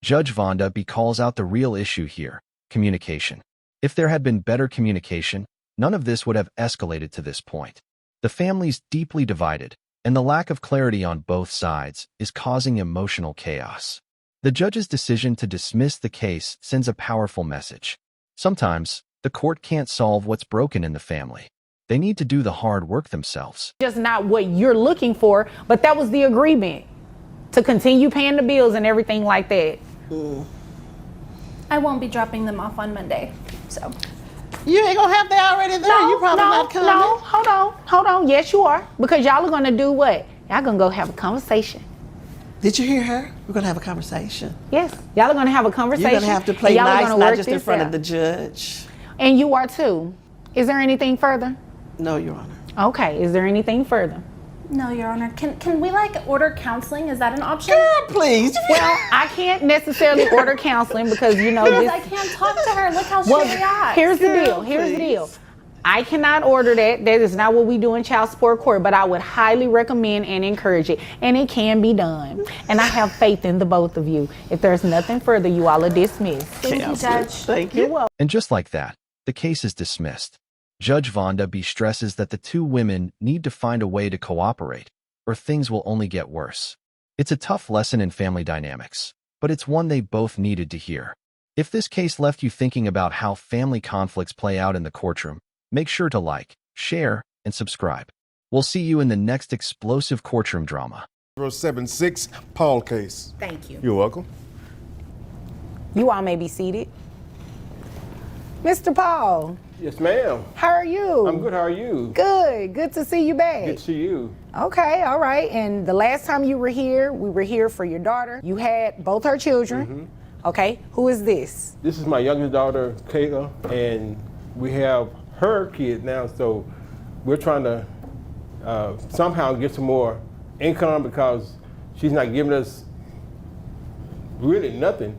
Speaker 1: Judge Vonda B calls out the real issue here, communication. If there had been better communication, none of this would have escalated to this point. The family's deeply divided, and the lack of clarity on both sides is causing emotional chaos. The judge's decision to dismiss the case sends a powerful message. Sometimes, the court can't solve what's broken in the family. They need to do the hard work themselves.
Speaker 3: Just not what you're looking for, but that was the agreement, to continue paying the bills and everything like that.
Speaker 7: I won't be dropping them off on Monday, so.
Speaker 6: You ain't gonna have that already there. You probably not coming.
Speaker 3: No, hold on. Yes, you are. Because y'all are gonna do what? Y'all gonna go have a conversation.
Speaker 6: Did you hear her? We're gonna have a conversation.
Speaker 3: Yes, y'all are gonna have a conversation.
Speaker 6: You're gonna have to play
Speaker 3: and y'all are
Speaker 6: nice,
Speaker 3: gonna
Speaker 6: not
Speaker 3: work
Speaker 6: just in
Speaker 3: this
Speaker 6: front
Speaker 3: out.
Speaker 6: of the judge.
Speaker 3: And you are too. Is there anything further?
Speaker 6: No, Your Honor.
Speaker 3: Okay, is there anything further?
Speaker 7: No, Your Honor. Can we like order counseling? Is that an option?
Speaker 6: Girl, please.
Speaker 3: Well, I can't necessarily order counseling because you know
Speaker 7: Because
Speaker 3: this.
Speaker 7: I can't talk to her. Look how she
Speaker 3: Well,
Speaker 7: reacts.
Speaker 3: here's the
Speaker 6: Girl,
Speaker 3: deal. Here's the
Speaker 6: please.
Speaker 3: deal. I cannot order that. That is not what we do in child support court, but I would highly recommend and encourage it. And it can be done. And I have faith in the both of you. If there's nothing further, you all are dismissed.
Speaker 7: Thank you, Judge.
Speaker 6: Thank
Speaker 3: You're
Speaker 6: you.
Speaker 3: welcome.
Speaker 1: And just like that, the case is dismissed. Judge Vonda B stresses that the two women need to find a way to cooperate, or things will only get worse. It's a tough lesson in family dynamics, but it's one they both needed to hear. If this case left you thinking about how family conflicts play out in the courtroom, make sure to like, share, and subscribe. We'll see you in the next explosive courtroom drama.
Speaker 2: 076 Paul case.
Speaker 3: Thank you.
Speaker 2: You're welcome.
Speaker 3: You all may be seated. Mr. Paul,
Speaker 8: Yes, ma'am.
Speaker 3: how are you?
Speaker 8: I'm good. How are you?
Speaker 3: Good. Good to see you back.
Speaker 8: Good to see you.
Speaker 3: Okay, all right. And the last time you were here, we were here for your daughter. You had both her children. Okay, who is this?
Speaker 8: This is my youngest daughter, Kayla, and we have her kid now, so we're trying to somehow get some more income because she's not giving us really nothing.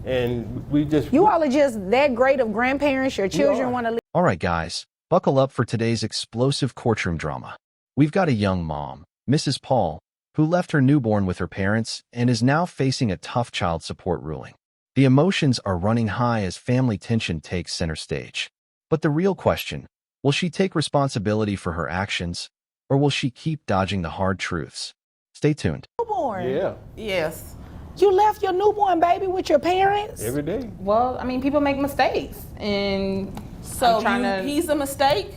Speaker 8: And we just...
Speaker 3: You all are just that great of grandparents. Your children
Speaker 8: are.
Speaker 3: want to live.
Speaker 1: All right, guys, Buckle up for today's explosive courtroom drama. We've got a young mom, Mrs. Paul, who left her newborn with her parents and is now facing a tough child support ruling. The emotions are running high as family tension takes center stage. But the real question, will she take responsibility for her actions, or will she keep dodging the hard truths? Stay tuned.
Speaker 3: Newborn.
Speaker 8: Yeah,
Speaker 9: Yes.
Speaker 3: You left your newborn baby with your parents?
Speaker 8: every day.
Speaker 9: Well, I mean, people make mistakes, and
Speaker 10: So
Speaker 9: I'm trying to.
Speaker 10: he's a mistake.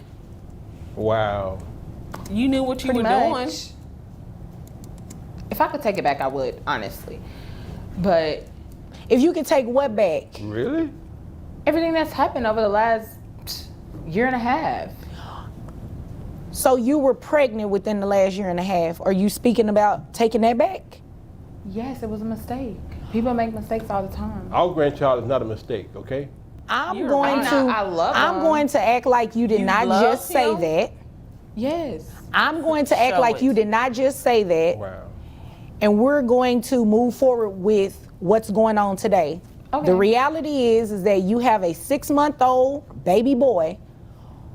Speaker 8: Wow.
Speaker 10: You knew what you
Speaker 9: Pretty
Speaker 10: were
Speaker 9: much.
Speaker 10: doing.
Speaker 9: If I could take it back, I would, honestly. But
Speaker 3: If you could take what back?
Speaker 8: Really?
Speaker 9: everything that's happened over the last year and a half.
Speaker 3: So you were pregnant within the last year and a half. Are you speaking about taking that back?
Speaker 9: Yes, it was a mistake. People make mistakes all the time.
Speaker 8: Our grandchild is not a mistake, okay?
Speaker 3: I'm
Speaker 10: You're
Speaker 3: going
Speaker 10: right.
Speaker 3: to.
Speaker 9: I love
Speaker 3: I'm
Speaker 9: him.
Speaker 3: going to act like you did
Speaker 10: You
Speaker 3: not
Speaker 10: love
Speaker 3: just say
Speaker 10: him?
Speaker 3: that.
Speaker 9: Yes.
Speaker 3: I'm going to act
Speaker 10: Show
Speaker 3: like
Speaker 10: it.
Speaker 3: you did not just say that,
Speaker 8: Wow.
Speaker 3: and we're going to move forward with what's going on today.
Speaker 9: Okay.
Speaker 3: The reality is that you have a 6-month-old baby boy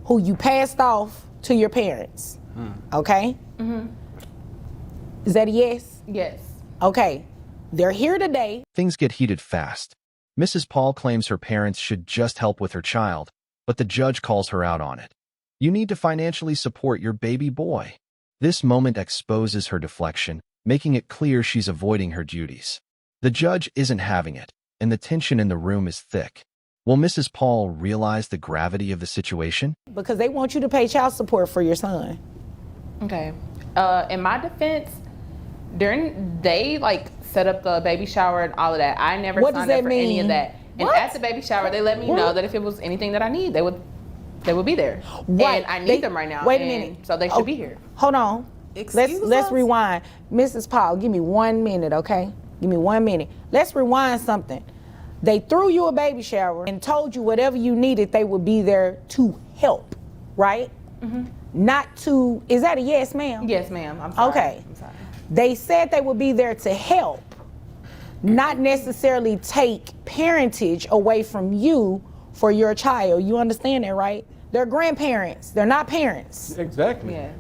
Speaker 3: who you passed off to your parents. Okay? Is that a yes?
Speaker 9: Yes.
Speaker 3: Okay. They're here today.
Speaker 1: Things get heated fast. Mrs. Paul claims her parents should just help with her child, but the judge calls her out on it. You need to financially support your baby boy. This moment exposes her deflection, making it clear she's avoiding her duties. The judge isn't having it, and the tension in the room is thick. Will Mrs. Paul realize the gravity of the situation?
Speaker 3: Because they want you to pay child support for your son.
Speaker 9: Okay. In my defense, they set up the baby shower and all of that. I never
Speaker 3: What does
Speaker 9: signed up
Speaker 3: that
Speaker 9: for any
Speaker 3: mean?
Speaker 9: of that. And
Speaker 3: What?
Speaker 9: at the baby shower, they let me know that if it was anything that I need, they would be there.
Speaker 3: Right.
Speaker 9: And I need them right now.
Speaker 3: Wait a
Speaker 9: and
Speaker 3: minute.
Speaker 9: So they should be here.
Speaker 3: Hold on.
Speaker 10: Excuse
Speaker 3: let's
Speaker 10: us?
Speaker 3: rewind. Mrs. Paul, give me 1 minute, okay? Give me 1 minute. Let's rewind something. They threw you a baby shower and told you whatever you needed, they would be there to help, right? Not to, is that a yes, ma'am?
Speaker 9: Yes, ma'am. I'm sorry.
Speaker 3: Okay.
Speaker 9: I'm sorry.
Speaker 3: They said they would be there to help, not necessarily take parentage away from you for your child. You understand that, right? They're grandparents. They're not parents.
Speaker 8: Exactly.
Speaker 9: Yes.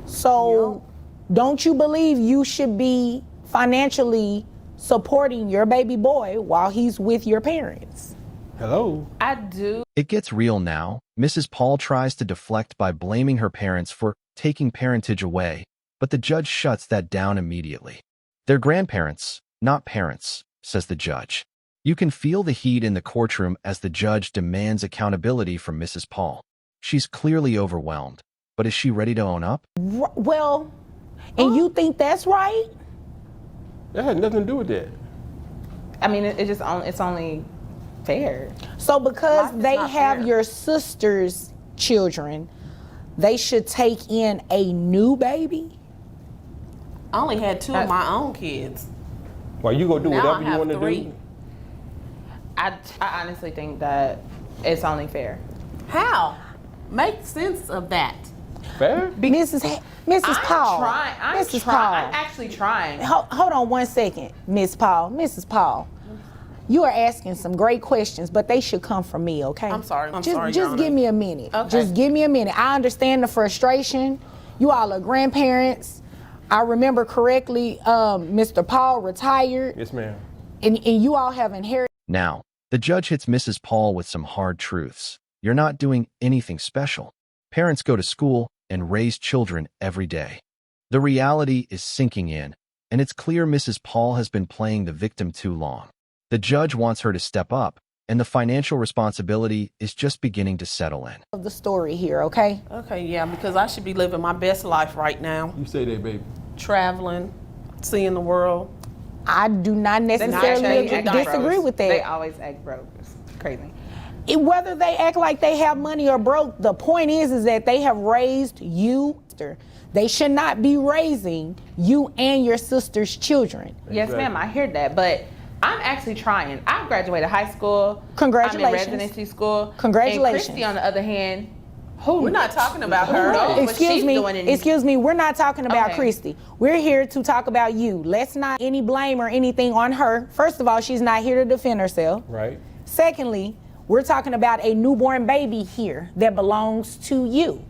Speaker 3: So don't you believe you should be financially supporting your baby boy while he's with your parents?
Speaker 8: Hello.
Speaker 9: I do.
Speaker 1: It gets real now. Mrs. Paul tries to deflect by blaming her parents for taking parentage away, but the judge shuts that down immediately. They're grandparents, not parents, says the judge. You can feel the heat in the courtroom as the judge demands accountability from Mrs. Paul. She's clearly overwhelmed, but is she ready to own up?
Speaker 3: Well, and you think that's right?
Speaker 8: That had nothing to do with that.
Speaker 9: I mean, it's only fair.
Speaker 3: So because
Speaker 10: Life is
Speaker 3: they
Speaker 10: not
Speaker 3: have
Speaker 10: fair.
Speaker 3: your sister's children, they should take in a new baby?
Speaker 10: I only had 2 of my own kids.
Speaker 8: Well, you gonna do
Speaker 10: Now I
Speaker 8: whatever you
Speaker 10: have
Speaker 8: want to
Speaker 10: 3.
Speaker 8: do.
Speaker 9: I honestly think that it's only fair.
Speaker 10: How? Make sense of that.
Speaker 8: Fair?
Speaker 3: Mrs. Paul.
Speaker 9: I'm
Speaker 3: Mrs.
Speaker 9: trying.
Speaker 3: Paul.
Speaker 9: I'm actually trying.
Speaker 3: Hold on 1 second, Miss Paul. Mrs. Paul, you are asking some great questions, but they should come from me, okay?
Speaker 10: I'm sorry, Your
Speaker 3: Just
Speaker 10: Honor.
Speaker 3: give me a minute.
Speaker 10: Okay.
Speaker 3: Just give me a minute. I understand the frustration. You all are grandparents. I remember correctly, Mr. Paul retired,
Speaker 8: Yes, ma'am.
Speaker 3: and you all have inherited.
Speaker 1: Now, the judge hits Mrs. Paul with some hard truths. You're not doing anything special. Parents go to school and raise children every day. The reality is sinking in, and it's clear Mrs. Paul has been playing the victim too long. The judge wants her to step up, and the financial responsibility is just beginning to settle in.
Speaker 3: The story here, okay?
Speaker 10: Okay, yeah, because I should be living my best life right now.
Speaker 8: You say that, baby.
Speaker 10: Traveling, seeing the world.
Speaker 3: I do not necessarily
Speaker 9: They
Speaker 3: disagree with that.
Speaker 9: They always act broke. It's crazy.
Speaker 3: Whether they act like they have money or broke, the point is that they have raised you. They should not be raising you and your sister's children.
Speaker 9: Yes,
Speaker 8: Exactly.
Speaker 9: ma'am. I hear that, but I'm actually trying. I graduated high school.
Speaker 3: Congratulations.
Speaker 9: I'm in residency school.
Speaker 3: Congratulations.
Speaker 9: And Christy, on the other hand, who?
Speaker 10: We're not talking about her.
Speaker 9: knows what
Speaker 3: Excuse
Speaker 9: she's
Speaker 3: me,
Speaker 9: doing in-
Speaker 3: excuse me, we're not talking about
Speaker 9: Okay.
Speaker 3: Christy. We're here to talk about you. Let's not any blame or anything on her. First of all, she's not here to defend herself.
Speaker 8: Right.
Speaker 3: Secondly, We're talking about a newborn baby here that belongs to you.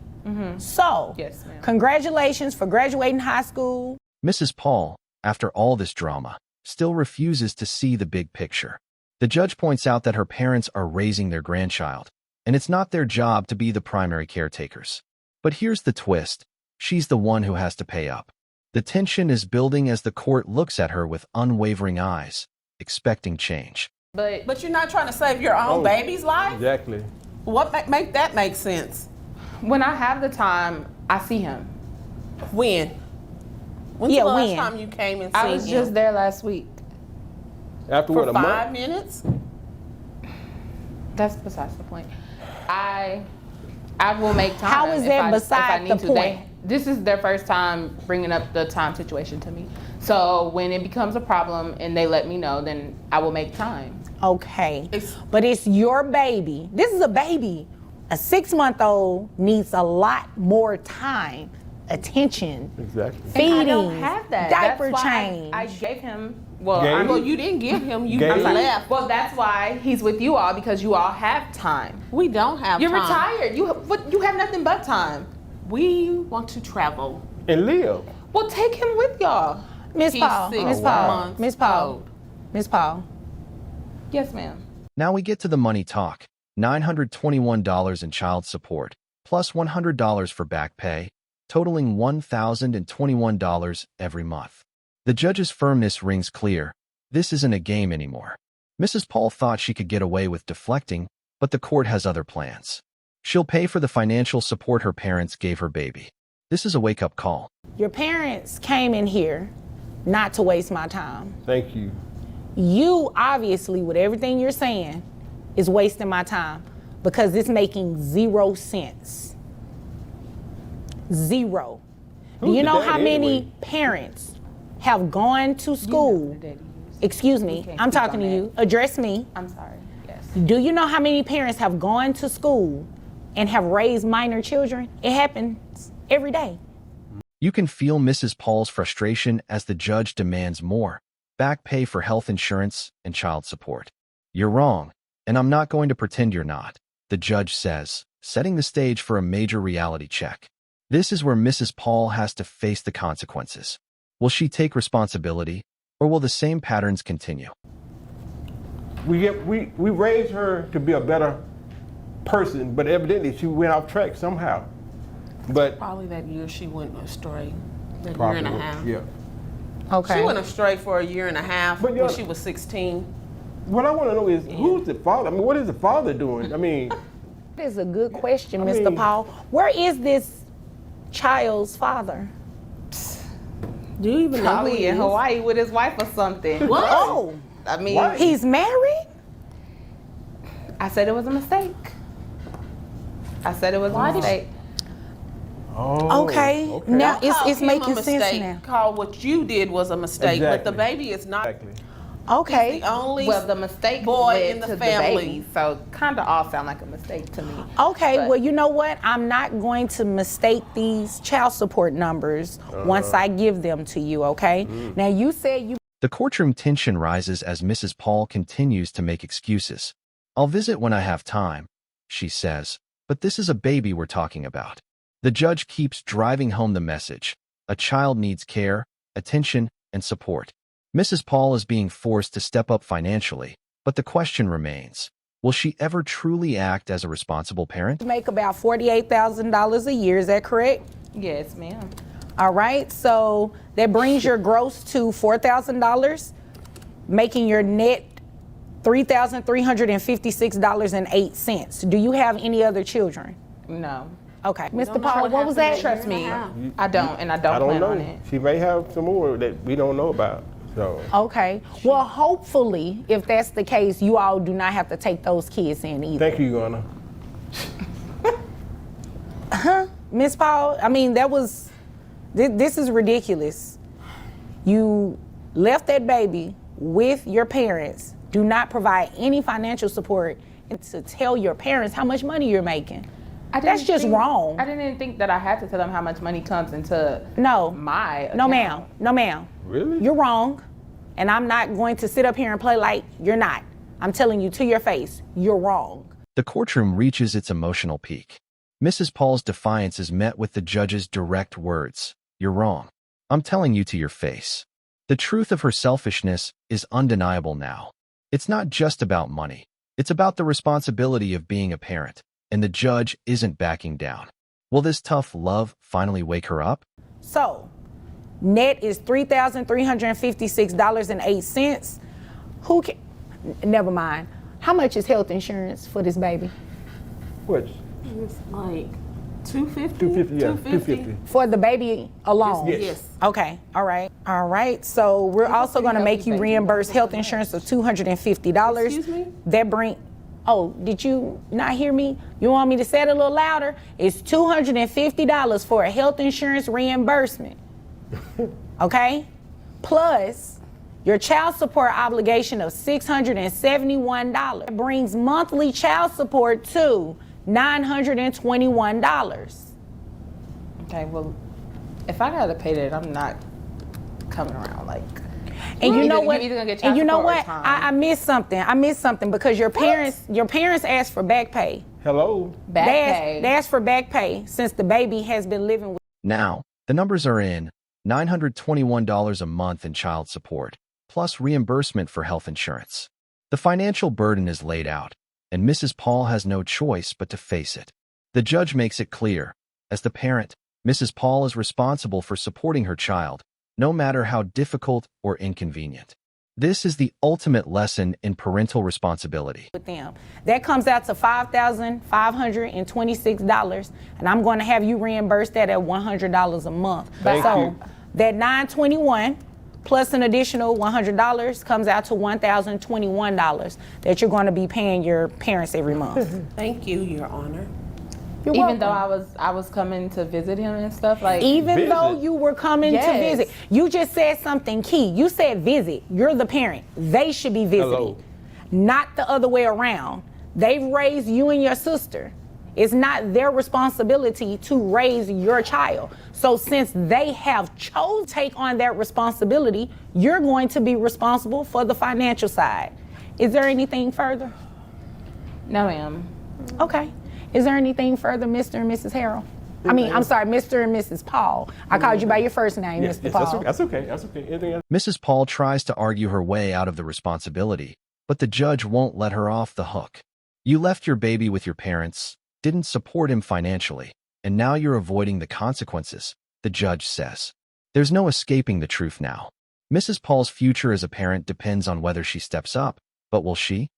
Speaker 3: So,
Speaker 9: Yes, ma'am.
Speaker 3: congratulations for graduating high school.
Speaker 1: Mrs. Paul, after all this drama, still refuses to see the big picture. The judge points out that her parents are raising their grandchild, and it's not their job to be the primary caretakers. But here's the twist. She's the one who has to pay up. The tension is building as the court looks at her with unwavering eyes, expecting change.
Speaker 10: But you're not trying to save your own baby's life?
Speaker 8: Exactly.
Speaker 10: What make that make sense?
Speaker 9: When I have the time, I see him.
Speaker 10: When? When's the last time you came and seen him?
Speaker 9: I was just there last week.
Speaker 8: After
Speaker 10: For
Speaker 8: what, a
Speaker 10: 5
Speaker 8: month?
Speaker 10: minutes?
Speaker 9: That's besides the point. I will make time.
Speaker 3: How is that beside the point?
Speaker 9: This is their first time bringing up the time situation to me. So when it becomes a problem and they let me know, then I will make time.
Speaker 3: Okay, but it's your baby. This is a baby. A 6-month-old needs a lot more time, attention, feeding,
Speaker 9: And I don't have that.
Speaker 3: diaper
Speaker 9: That's why
Speaker 3: change.
Speaker 9: I gave him.
Speaker 10: Well, you didn't give him. You left.
Speaker 9: Well, that's why he's with you all, because you all have time.
Speaker 10: We don't have
Speaker 9: You're
Speaker 10: time.
Speaker 9: retired. You have nothing but time.
Speaker 10: We want to travel.
Speaker 8: And live.
Speaker 9: Well, take him with y'all.
Speaker 3: Miss
Speaker 10: He's
Speaker 3: Paul,
Speaker 10: 6
Speaker 3: Miss Paul,
Speaker 10: months
Speaker 3: Miss Paul,
Speaker 10: old.
Speaker 3: Miss Paul.
Speaker 9: Yes, ma'am.
Speaker 1: Now we get to the money talk. $921 in child support, plus $100 for back pay, totaling $1,021 every month. The judge's firmness rings clear. This isn't a game anymore. Mrs. Paul thought she could get away with deflecting, but the court has other plans. She'll pay for the financial support her parents gave her baby. This is a wake-up call.
Speaker 3: Your parents came in here not to waste my time.
Speaker 8: Thank you.
Speaker 3: You obviously, with everything you're saying, is wasting my time because it's making 0 sense. 0. Do you know how many parents have gone to school? Excuse me, I'm talking to you. Address me.
Speaker 9: I'm sorry. Yes.
Speaker 3: Do you know how many parents have gone to school and have raised minor children? It happens every day.
Speaker 1: You can feel Mrs. Paul's frustration as the judge demands more back pay for health insurance and child support. You're wrong, and I'm not going to pretend you're not, the judge says, setting the stage for a major reality check. This is where Mrs. Paul has to face the consequences. Will she take responsibility, or will the same patterns continue?
Speaker 8: We raised her to be a better person, but evidently she went off track somehow. But
Speaker 10: Probably that year she went astray. That
Speaker 8: probably,
Speaker 10: year and a half.
Speaker 8: yeah.
Speaker 3: Okay.
Speaker 10: She went astray for a year and a half
Speaker 8: But
Speaker 10: when
Speaker 8: you're-
Speaker 10: she was 16.
Speaker 8: What I want to know is, who's the father? I mean, what is the father doing? I mean,
Speaker 3: That is a good question,
Speaker 8: I
Speaker 3: Mr.
Speaker 8: mean-
Speaker 3: Paul. Where is this child's father?
Speaker 10: Do you even know who
Speaker 9: Probably
Speaker 10: he
Speaker 9: in
Speaker 10: is?
Speaker 9: Hawaii with his wife or something.
Speaker 10: What?
Speaker 3: Oh,
Speaker 9: I mean,
Speaker 8: What?
Speaker 3: he's married?
Speaker 9: I said it was a mistake. I said it was a mistake.
Speaker 8: oh,
Speaker 3: Okay. Now
Speaker 10: Call
Speaker 3: it's
Speaker 10: him a
Speaker 3: making sense
Speaker 10: mistake.
Speaker 3: now.
Speaker 10: Call what you did was a mistake, but the
Speaker 8: Exactly.
Speaker 10: baby is not.
Speaker 8: Exactly.
Speaker 3: Okay.
Speaker 10: The only
Speaker 9: Well, the mistake
Speaker 10: boy
Speaker 9: led
Speaker 10: in the
Speaker 9: to
Speaker 10: family.
Speaker 9: the baby, so kind of all sound like a mistake to me.
Speaker 3: Okay,
Speaker 9: But-
Speaker 3: well, you know what? I'm not going to mistake these child support numbers once I give them to you, okay? Now, you said you
Speaker 1: The courtroom tension rises as Mrs. Paul continues to make excuses. I'll visit when I have time, she says, but this is a baby we're talking about. The judge keeps driving home the message. A child needs care, attention, and support. Mrs. Paul is being forced to step up financially, but the question remains, will she ever truly act as a responsible parent?
Speaker 3: make about $48,000 a year, is that correct?
Speaker 9: Yes, ma'am.
Speaker 3: All right, so that brings your gross to $4,000, making your net $3,356.08. Do you have any other children?
Speaker 9: No.
Speaker 3: Okay, Mr. Paul, what was that?
Speaker 9: Trust me, I don't, and I
Speaker 8: I
Speaker 9: don't
Speaker 8: don't
Speaker 9: plan
Speaker 8: know.
Speaker 9: on it.
Speaker 8: She may have some more that we don't know about. So
Speaker 3: Okay, well, hopefully, if that's the case, you all do not have to take those kids in either.
Speaker 8: thank you, Your Honor.
Speaker 3: Miss Paul, I mean, this is ridiculous. You left that baby with your parents, do not provide any financial support, and to tell your parents how much money you're making. That's just wrong.
Speaker 9: I didn't think that I had to tell them how much money comes into
Speaker 3: No.
Speaker 9: my
Speaker 3: No,
Speaker 9: account.
Speaker 3: ma'am. No, ma'am.
Speaker 8: Really?
Speaker 3: You're wrong. And I'm not going to sit up here and play like you're not. I'm telling you to your face, you're wrong.
Speaker 1: The courtroom reaches its emotional peak. Mrs. Paul's defiance is met with the judge's direct words. You're wrong. I'm telling you to your face. The truth of her selfishness is undeniable now. It's not just about money. It's about the responsibility of being a parent, and the judge isn't backing down. Will this tough love finally wake her up?
Speaker 3: So, net is $3,356.08. Who can, never mind. How much is health insurance for this baby?
Speaker 8: Which?
Speaker 10: It's like 250.
Speaker 8: 250, yeah, 250.
Speaker 3: For the baby alone?
Speaker 8: Yes.
Speaker 3: Okay, all right. All right, so we're also gonna make you reimburse health insurance of $250.
Speaker 10: Excuse me?
Speaker 3: That oh, did you not hear me? You want me to say it a little louder? It's $250 for a health insurance reimbursement, okay? Plus your child support obligation of $671. That brings monthly child support to $921.
Speaker 9: Okay, well, if I gotta pay that, I'm not coming around. Like,
Speaker 3: and you know what?
Speaker 9: You're either gonna get
Speaker 3: And you know
Speaker 9: child
Speaker 3: what?
Speaker 9: support or time.
Speaker 3: I missed something. I missed something because your parents asked for back pay.
Speaker 8: Hello?
Speaker 9: Back pay.
Speaker 3: They asked for back pay since the baby has been living with.
Speaker 1: Now, the numbers are in: $921 a month in child support, plus reimbursement for health insurance. The financial burden is laid out, and Mrs. Paul has no choice but to face it. The judge makes it clear, as the parent, Mrs. Paul is responsible for supporting her child, no matter how difficult or inconvenient. This is the ultimate lesson in parental responsibility.
Speaker 3: With them. That comes out to $5,526, and I'm going to have you reimburse that at $100 a month.
Speaker 8: Thank you.
Speaker 3: That $921 plus an additional $100 comes out to $1,021 that you're going to be paying your parents every month.
Speaker 10: Thank you, Your Honor.
Speaker 3: You're
Speaker 9: Even
Speaker 3: welcome.
Speaker 9: though I was coming to visit him and stuff, like,
Speaker 3: Even though you were coming to
Speaker 9: Yes.
Speaker 3: visit, you just said something key. You said visit. You're the parent. They should be visiting,
Speaker 8: Hello.
Speaker 3: not the other way around. They've raised you and your sister. It's not their responsibility to raise your child. So since they have chosen to take on that responsibility, you're going to be responsible for the financial side. Is there anything further?
Speaker 9: no, ma'am.
Speaker 3: Okay. Is there anything further, Mr. and Mrs. Harrell? I'm sorry, Mr. and Mrs. Paul. I called you by your first name,
Speaker 8: Yes,
Speaker 3: Mr.
Speaker 8: yes,
Speaker 3: Paul.
Speaker 8: that's okay. That's okay. Anything else?
Speaker 1: Mrs. Paul tries to argue her way out of the responsibility, but the judge won't let her off the hook. You left your baby with your parents, didn't support him financially, and now you're avoiding the consequences, the judge says. There's no escaping the truth now. Mrs. Paul's future as a parent depends on whether she steps up, but will she?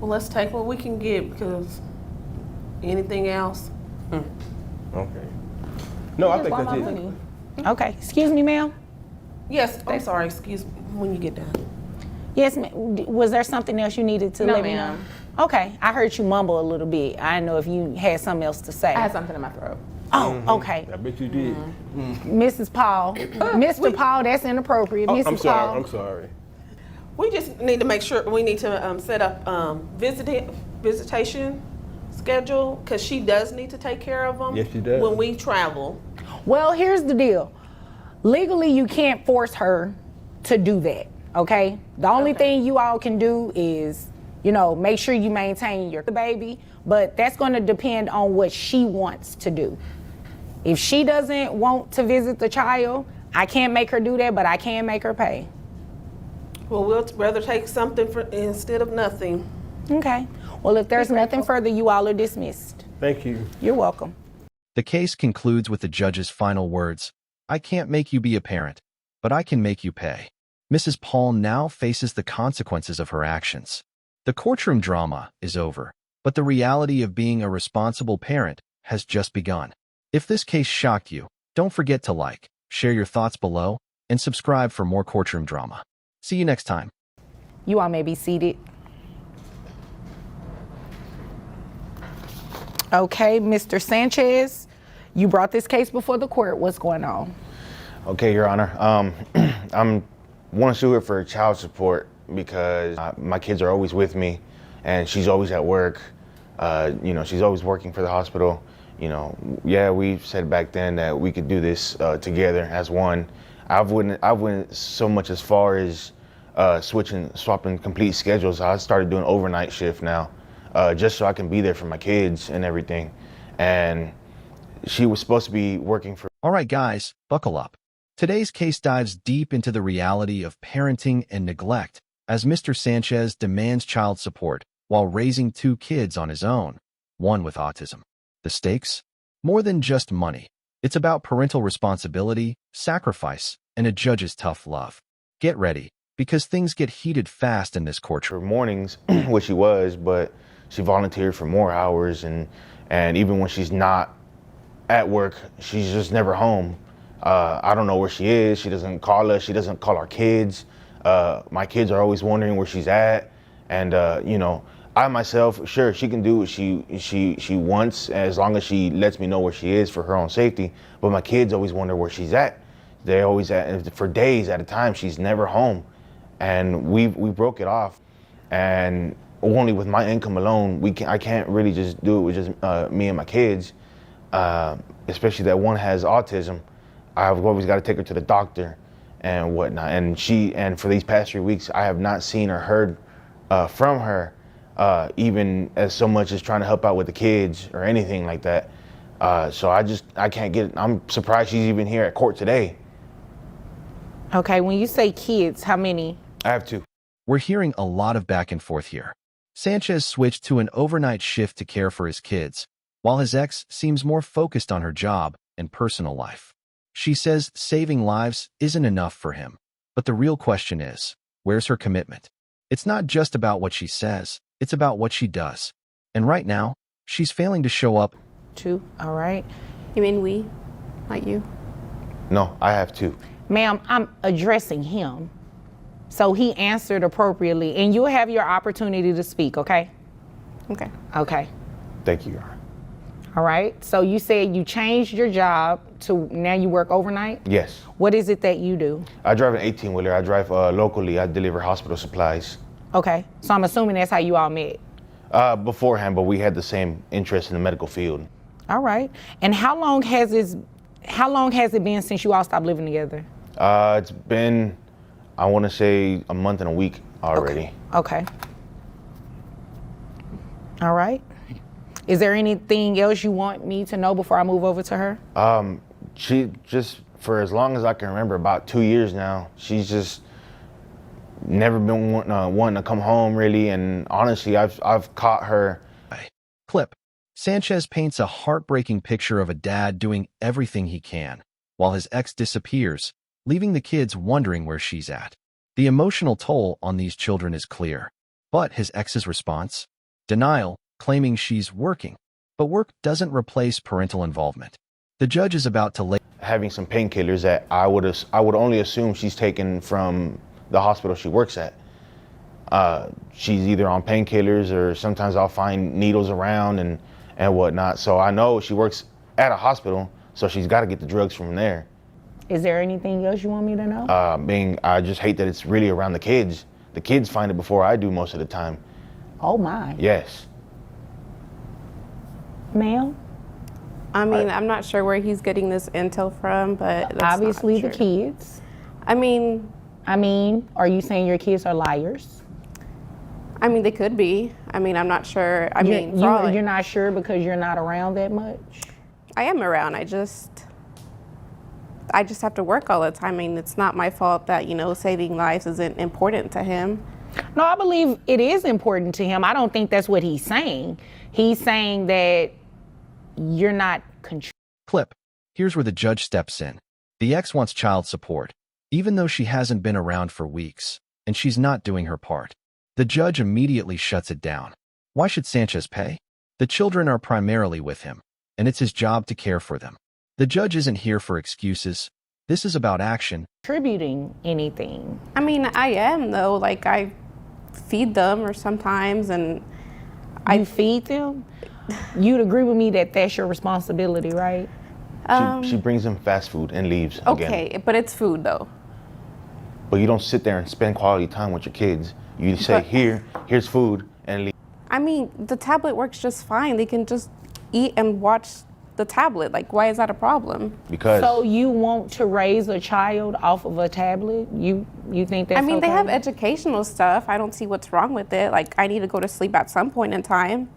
Speaker 10: Well, let's take what we can get because anything else?
Speaker 8: Okay. No, I think that's it.
Speaker 3: Okay. Excuse me, ma'am?
Speaker 10: Yes, I'm sorry. Excuse me when you get done.
Speaker 3: Yes, ma'am. Was there something else you needed to
Speaker 9: No,
Speaker 3: let me know?
Speaker 9: ma'am.
Speaker 3: Okay. I heard you mumble a little bit. I didn't know if you had something else to say.
Speaker 9: I had something in my throat.
Speaker 3: Oh, okay.
Speaker 8: I bet you did.
Speaker 3: Mrs. Paul. Mr. Paul, that's inappropriate.
Speaker 8: Oh,
Speaker 3: Mrs.
Speaker 8: I'm sorry.
Speaker 3: Paul.
Speaker 8: I'm sorry.
Speaker 10: We just need to make sure we need to set up visitation schedule because she does need to take care of them.
Speaker 8: Yes, she does.
Speaker 10: When we travel.
Speaker 3: Well, here's the deal. Legally, you can't force her to do that, okay? The only thing you all can do is, make sure you maintain your baby, but that's going to depend on what she wants to do. If she doesn't want to visit the child, I can't make her do that, but I can make her pay.
Speaker 10: Well, we'll rather take something instead of nothing.
Speaker 3: Okay. Well, if there's nothing further, you all are dismissed.
Speaker 8: Thank you.
Speaker 3: You're welcome.
Speaker 1: The case concludes with the judge's final words: I can't make you be a parent, but I can make you pay. Mrs. Paul now faces the consequences of her actions. The courtroom drama is over, but the reality of being a responsible parent has just begun. If this case shocked you, don't forget to like, share your thoughts below, and subscribe for more courtroom drama. See you next time.
Speaker 3: You all may be seated. Okay, Mr. Sanchez, you brought this case before the court. What's going on?
Speaker 11: Okay, Your Honor. I'm want to sue her for child support because my kids are always with me, and she's always at work. She's always working for the hospital. Yeah, we said back then that we could do this together as one. I wouldn't so much as far as swapping complete schedules. I started doing overnight shift now, just so I can be there for my kids and everything. And she was supposed to be working for.
Speaker 1: All right, guys, buckle up. Today's case dives deep into the reality of parenting and neglect as Mr. Sanchez demands child support while raising 2 kids on his own, one with autism. The stakes? More than just money. It's about parental responsibility, sacrifice, and a judge's tough love. Get ready, because things get heated fast in this courtroom.
Speaker 11: For mornings, which she was, but she volunteered for more hours, and even when she's not at work, she's just never home. I don't know where she is. She doesn't call us. She doesn't call our kids. My kids are always wondering where she's at. And, you know, I myself, sure, she can do what she wants as long as she lets me know where she is for her own safety. But my kids always wonder where she's at. They're always for days at a time. She's never home. And we broke it off. And only with my income alone, I can't really just do it with just me and my kids, especially that one has autism. I've always got to take her to the doctor and whatnot. And for these past 3 weeks, I have not seen or heard from her, even as so much as trying to help out with the kids or anything like that. So I can't get it. I'm surprised she's even here at court today.
Speaker 3: Okay, when you say kids, how many?
Speaker 11: I have 2.
Speaker 1: We're hearing a lot of back and forth here. Sanchez switched to an overnight shift to care for his kids, while his ex seems more focused on her job and personal life. She says saving lives isn't enough for him. But the real question is, where's her commitment? It's not just about what she says, it's about what she does. And right now, she's failing to show up.
Speaker 3: 2, all right.
Speaker 10: You mean we? Not you?
Speaker 11: No, I have 2.
Speaker 3: Ma'am, I'm addressing him. So he answered appropriately, and you'll have your opportunity to speak, okay?
Speaker 10: Okay.
Speaker 3: Okay.
Speaker 11: Thank you, Your Honor.
Speaker 3: All right. So you said you changed your job to now you work overnight?
Speaker 11: Yes.
Speaker 3: What is it that you do?
Speaker 11: I drive an 18-wheeler. I drive locally. I deliver hospital supplies.
Speaker 3: Okay. So I'm assuming that's how you all met.
Speaker 11: Beforehand, but we had the same interest in the medical field.
Speaker 3: All right. And how long has it been since you all stopped living together?
Speaker 11: It's been, I want to say, a month and a week already.
Speaker 3: Okay. All right. Is there anything else you want me to know before I move over to her?
Speaker 11: She just, for as long as I can remember, about 2 years now, she's just never been wanting to come home, really. And honestly, I've caught her.
Speaker 1: Clip. Sanchez paints a heartbreaking picture of a dad doing everything he can, while his ex disappears, leaving the kids wondering where she's at. The emotional toll on these children is clear. But his ex's response? Denial, claiming she's working. But work doesn't replace parental involvement. The judge is about to lay
Speaker 11: having some painkillers that I would only assume she's taken from the hospital she works at. She's either on painkillers, or sometimes I'll find needles around and whatnot. So I know she works at a hospital, so she's got to get the drugs from there.
Speaker 3: Is there anything else you want me to know?
Speaker 11: I just hate that it's really around the kids. The kids find it before I do most of the time.
Speaker 3: Oh my.
Speaker 11: Yes.
Speaker 3: Ma'am?
Speaker 10: I mean, I'm not sure where he's getting this intel from, but that's
Speaker 3: obviously
Speaker 10: not
Speaker 3: the
Speaker 10: true.
Speaker 3: kids.
Speaker 10: I mean,
Speaker 3: are you saying your kids are liars?
Speaker 10: I mean, they could be. I mean, I'm not sure.
Speaker 3: You're not sure because you're not around that much?
Speaker 10: I am around. I just have to work all the time. I mean, it's not my fault that, saving lives isn't important to him.
Speaker 3: No, I believe it is important to him. I don't think that's what he's saying. He's saying that you're not
Speaker 1: Clip. Here's where the judge steps in. The ex wants child support, even though she hasn't been around for weeks, and she's not doing her part. The judge immediately shuts it down. Why should Sanchez pay? The children are primarily with him, and it's his job to care for them. The judge isn't here for excuses. This is about action.
Speaker 3: Contributing anything.
Speaker 10: I mean, I am, though. Like, I feed them or sometimes, and
Speaker 3: I feed them? You'd agree with me that that's your responsibility, right?
Speaker 11: She brings them fast food and leaves
Speaker 10: okay,
Speaker 11: again.
Speaker 10: But it's food, though.
Speaker 11: But you don't sit there and spend quality time with your kids. You say, here's food, and leave.
Speaker 10: I mean, the tablet works just fine. They can just eat and watch
Speaker 12: the tablet. Like, why is that a problem?
Speaker 11: Because
Speaker 3: So you want to raise a child off of a tablet? You think that's
Speaker 12: I mean,
Speaker 3: okay?
Speaker 12: they have educational stuff. I don't see what's wrong with it. Like, I need to go to sleep at some point in time.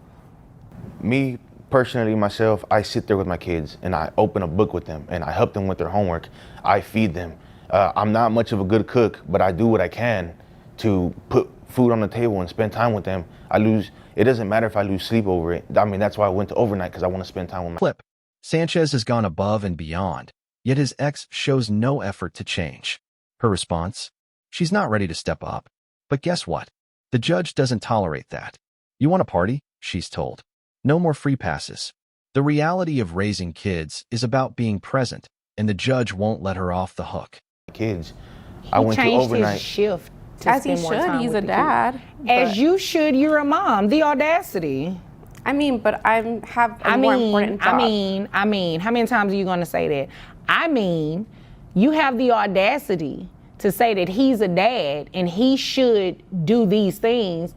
Speaker 11: me personally, myself, I sit there with my kids and I open a book with them and I help them with their homework. I feed them. I'm not much of a good cook, but I do what I can to put food on the table and spend time with them. It doesn't matter if I lose sleep over it. I mean, that's why I went to overnight, because I want to spend time with my
Speaker 1: Clip. Sanchez has gone above and beyond, yet his ex shows no effort to change. Her response? She's not ready to step up. But guess what? The judge doesn't tolerate that. You want a party? She's told. No more free passes. The reality of raising kids is about being present, and the judge won't let her off the hook.
Speaker 11: kids. I went to
Speaker 3: Changed
Speaker 11: overnight.
Speaker 3: his shift to
Speaker 12: As he
Speaker 3: spend more
Speaker 12: should,
Speaker 3: time
Speaker 12: he's
Speaker 3: with
Speaker 12: a
Speaker 3: the kids.
Speaker 12: dad.
Speaker 3: As you should, you're a mom. The audacity.
Speaker 12: I mean, but I have a more important job.
Speaker 3: I mean, how many times are you going to say that? I mean, you have the audacity to say that he's a dad and he should do these things,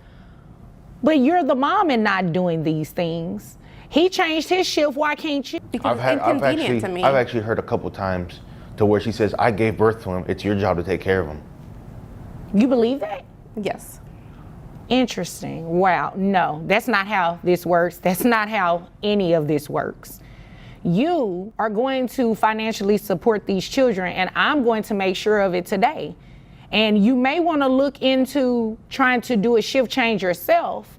Speaker 3: but you're the mom and not doing these things. He changed his shift. Why can't you?
Speaker 12: Because it's inconvenient to me.
Speaker 11: I've actually heard a couple times to where she says, I gave birth to him. It's your job to take care of him.
Speaker 3: You believe that?
Speaker 12: Yes.
Speaker 3: Interesting. Wow. No, that's not how this works. That's not how any of this works. You are going to financially support these children, and I'm going to make sure of it today. And you may want to look into trying to do a shift change yourself